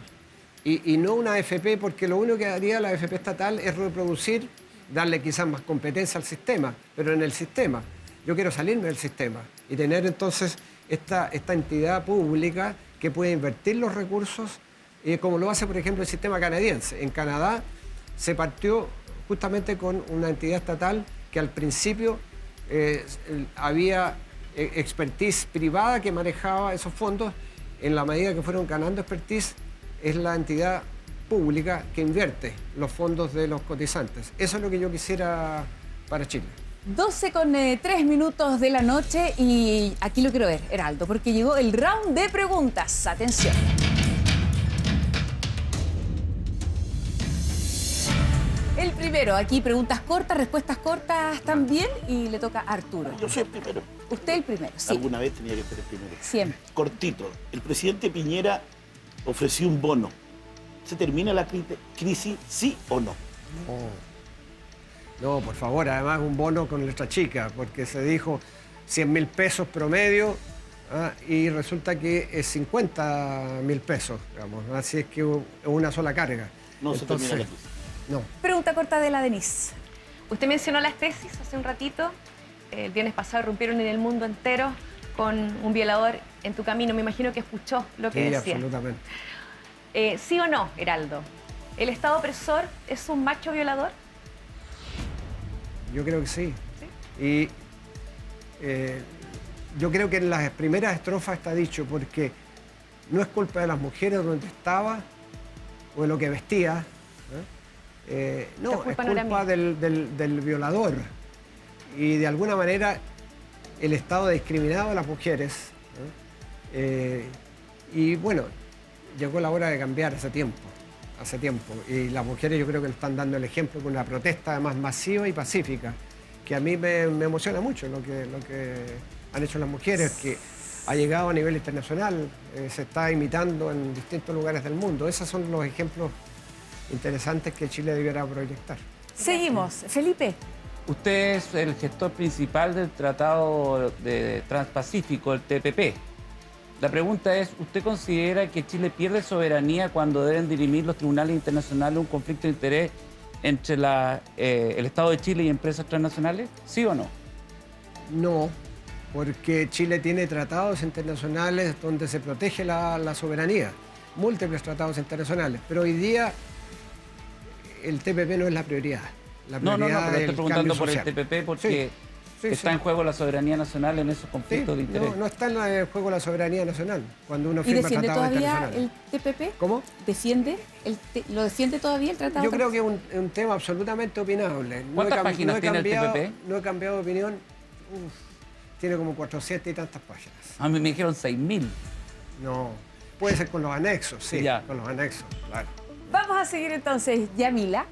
Y no una AFP, porque lo único que haría la AFP estatal es reproducir, darle quizás más competencia al sistema, pero en el sistema. Yo quiero salirme del sistema y tener entonces esta entidad pública que puede invertir los recursos, como lo hace, por ejemplo, el sistema canadiense. En Canadá se partió justamente con una entidad estatal que al principio había expertise privada que manejaba esos fondos. En la medida que fueron ganando expertise, es la entidad pública que invierte los fondos de los cotizantes. Eso es lo que yo quisiera para Chile. 12:03 de la noche y aquí lo quiero ver, Heraldo, porque llegó el round de preguntas. Atención. El primero, aquí preguntas cortas, respuestas cortas también y le toca a Arturo. Yo soy el primero. Usted el primero, sí. Alguna vez tenía que ser el primero. Siempre. Cortito. El presidente Piñera ofreció un bono. ¿Se termina la crisis, sí o no? No, por favor, además un bono con letra chica, porque se dijo 100.000 pesos promedio y resulta que es 50.000 pesos, digamos. Así es que es una sola carga. No se termina la crisis. No. Pregunta corta de la Denise. Usted mencionó las tesis hace un ratito. El viernes pasado rompieron en el mundo entero con un violador en tu camino. Me imagino que escuchó lo que decía. Sí, absolutamente. ¿Sí o no, Heraldo? ¿El Estado opresor es un macho violador? Yo creo que sí. Y yo creo que en las primeras estrofas está dicho, porque no es culpa de las mujeres donde estaba o de lo que vestía. No, es culpa del violador. Y de alguna manera el Estado ha discriminado a las mujeres. Y bueno, llegó la hora de cambiar hace tiempo. Y las mujeres yo creo que nos están dando el ejemplo con una protesta además masiva y pacífica, que a mí me emociona mucho lo que han hecho las mujeres, que ha llegado a nivel internacional, se está imitando en distintos lugares del mundo. Esos son los ejemplos interesantes que Chile debiera proyectar. Seguimos. Felipe. Usted es el gestor principal del Tratado de Transpacífico, el TPP. La pregunta es, ¿usted considera que Chile pierde soberanía cuando deben dirimir los tribunales internacionales un conflicto de interés entre el Estado de Chile y empresas transnacionales? ¿Sí o no? No, porque Chile tiene tratados internacionales donde se protege la soberanía, múltiples tratados internacionales, pero hoy día el TPP no es la prioridad. La No, prioridad pero es estoy preguntando por el cambio social. TPP porque está en juego la soberanía nacional en esos conflictos de interés. No está en juego la soberanía nacional cuando uno ¿Y firma defiende tratados todavía internacionales. el TPP? ¿Cómo? ¿Lo defiende todavía el tratado? Yo creo que es un tema absolutamente opinable. ¿Cuántas páginas tiene el TPP? No he cambiado de opinión. Tiene como 400 y tantas páginas. A mí me dijeron 6.000. No, puede ser con los anexos, sí, Ya. con los anexos, claro. Vamos a seguir entonces, Yamila.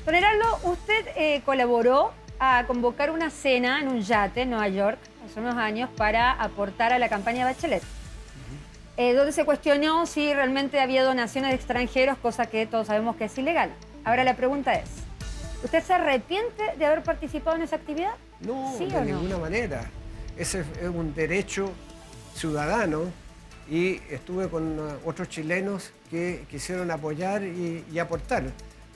Don Heraldo, usted colaboró a convocar una cena en un yate en Nueva York hace unos años para aportar a la campaña Bachelet, donde se cuestionó si realmente había donaciones de extranjeros, cosa que todos sabemos que es ilegal. Ahora la pregunta es, ¿usted se arrepiente de haber participado en esa actividad? No, ¿Sí de o no? ninguna manera. Ese es un derecho ciudadano y estuve con otros chilenos que quisieron apoyar y aportar,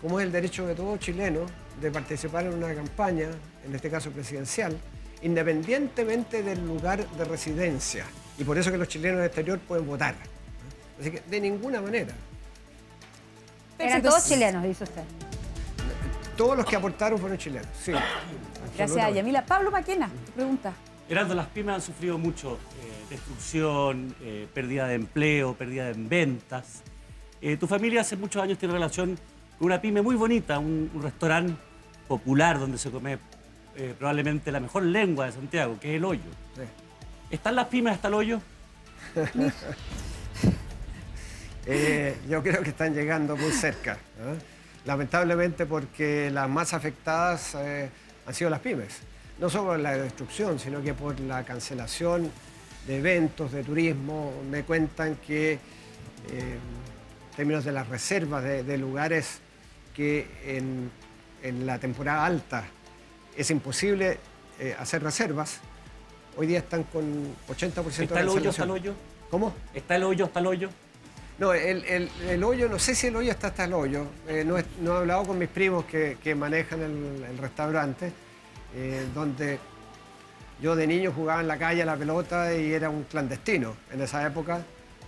como es el derecho de todo chileno de participar en una campaña, en este caso presidencial, independientemente del lugar de residencia. Y por eso que los chilenos del exterior pueden votar. Así que de ninguna manera. Eran todos chilenos, dice usted. Todos los que aportaron fueron chilenos, sí. Gracias, absolutamente. Yamila. Pablo Maquena, tu pregunta. Heraldo, las pymes han sufrido mucho destrucción, pérdida de empleo, pérdida de ventas. Tu familia hace muchos años tiene relación con una pyme muy bonita, un restaurante popular donde se come probablemente la mejor lengua de Santiago, que es el hoyo. Sí. ¿Están las pymes hasta el hoyo? Yo creo que están llegando muy cerca, ¿eh? Lamentablemente porque las más afectadas han sido las pymes. No solo por la destrucción, sino que por la cancelación de eventos, de turismo. Me cuentan que en términos de las reservas de lugares que en la temporada alta es imposible hacer reservas, hoy día están con 80% de cancelación. ¿Está el hoyo hasta el hoyo? ¿Cómo? ¿Está el hoyo hasta el hoyo? No, el hoyo, no sé si el hoyo está hasta el hoyo. No he hablado con mis primos que manejan el restaurante, donde yo de niño jugaba en la calle a la pelota y era un clandestino. En esa época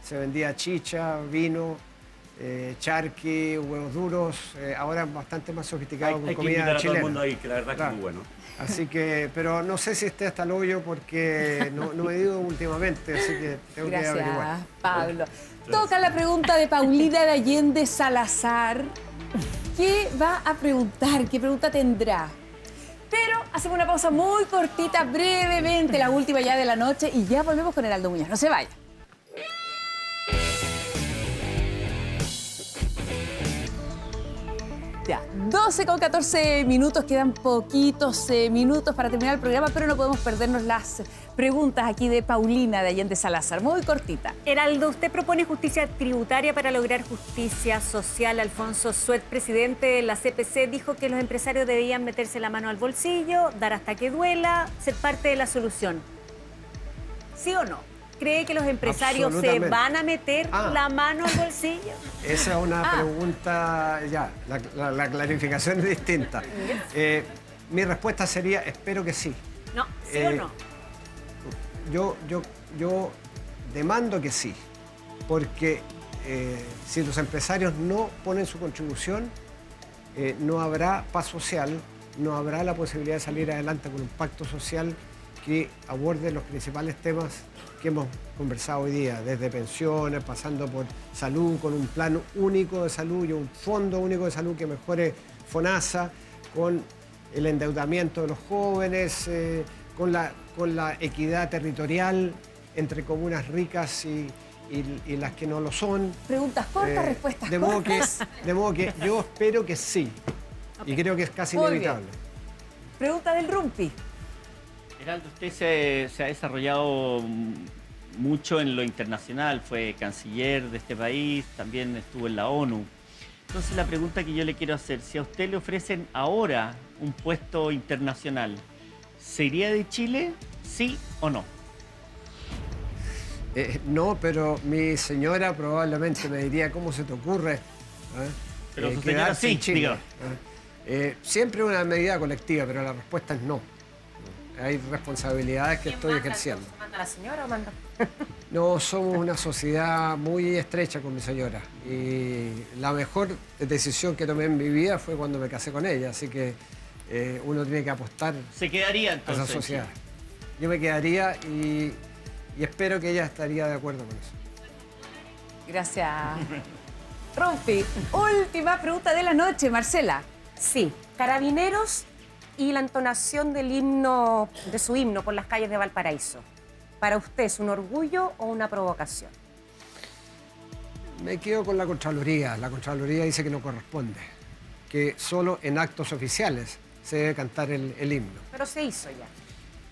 se vendía chicha, vino, charqui, huevos duros. Ahora es bastante más sofisticado con hay que comida invitar a todo chilena. el mundo ahí, que la verdad Claro. que es muy bueno. Así que, pero no sé si esté hasta el hoyo porque no he ido últimamente, así que tengo que averiguar. Gracias, Pablo. Toca la pregunta de Paulina de Allende Salazar. ¿Qué va a preguntar? ¿Qué pregunta tendrá? Pero hacemos una pausa muy cortita, brevemente, la última ya de la noche, y ya volvemos con Heraldo Muñoz. No se vaya. Ya, 12 con 14 minutos, quedan poquitos minutos para terminar el programa, pero no podemos perdernos las preguntas aquí de Paulina de Allende Salazar, muy cortita. Heraldo, usted propone justicia tributaria para lograr justicia social. Alfonso Suet, presidente de la CPC, dijo que los empresarios debían meterse la mano al bolsillo, dar hasta que duela, ser parte de la solución. ¿Sí o no? ¿Cree que los empresarios se Absolutamente. van a meter la mano al bolsillo? Esa es una pregunta, ya, la clarificación es distinta. Mi respuesta sería, espero que sí. No, ¿sí o no? Yo demando que sí, porque si los empresarios no ponen su contribución, no habrá paz social, no habrá la posibilidad de salir adelante con un pacto social que aborde los principales temas que hemos conversado hoy día, desde pensiones, pasando por salud, con un plan único de salud y un fondo único de salud que mejore FONASA, con el endeudamiento de los jóvenes, con la equidad territorial entre comunas ricas y las que no lo son. Preguntas cortas, respuestas de modo cortas. de modo que yo espero que sí, y creo que es casi Muy inevitable. bien. Pregunta del Rumpi. Heraldo, usted se ha desarrollado mucho en lo internacional, fue canciller de este país, también estuvo en la ONU. Entonces la pregunta que yo le quiero hacer, si a usted le ofrecen ahora un puesto internacional, ¿se iría de Chile, sí o no? No, pero mi señora probablemente me diría, ¿cómo se te ocurre? Pero su señora sí, diga. Siempre una medida colectiva, pero la respuesta es no. Hay responsabilidades que estoy ejerciendo. ¿Manda la señora o manda? No, somos una sociedad muy estrecha con mi señora y la mejor decisión que tomé en mi vida fue cuando me casé con ella, así que uno tiene que apostar ¿Se quedaría a entonces? esa sociedad. Yo me quedaría y espero que ella estaría de acuerdo con eso. Gracias. Rompi, última pregunta de la noche, Marcela. Sí, Carabineros y la entonación del himno, de su himno por las calles de Valparaíso. ¿Para usted es un orgullo o una provocación? Me quedo con la Contraloría. La Contraloría dice que no corresponde, que solo en actos oficiales se debe cantar el himno. Pero se hizo ya.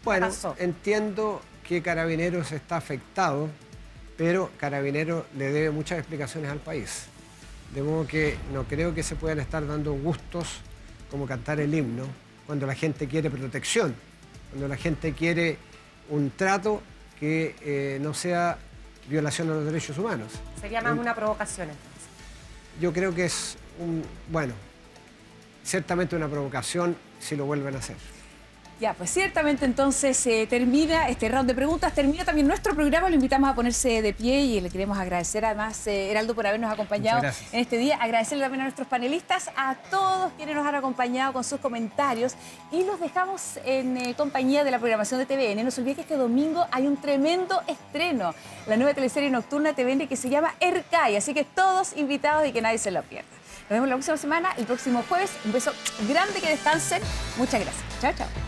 Bueno, pasó? entiendo que Carabineros está afectado, pero Carabineros le debe muchas explicaciones al país. De modo que no creo que se puedan estar dando gustos como cantar el himno cuando la gente quiere protección, cuando la gente quiere un trato que no sea violación a los derechos humanos. Sería más una provocación entonces. Yo creo que es ciertamente una provocación si lo vuelven a hacer. Ya, pues ciertamente entonces termina este round de preguntas, termina también nuestro programa, lo invitamos a ponerse de pie y le queremos agradecer además, Heraldo, por habernos acompañado en este día, agradecerle también a nuestros panelistas, a todos quienes nos han acompañado con sus comentarios y los dejamos en compañía de la programación de TVN. No se olvide que este domingo hay un tremendo estreno, la nueva teleserie nocturna TVN que se llama Ercay, así que todos invitados y que nadie se lo pierda. Nos vemos la próxima semana, el próximo jueves. Un beso grande, que descansen. Muchas gracias. Chao, chao.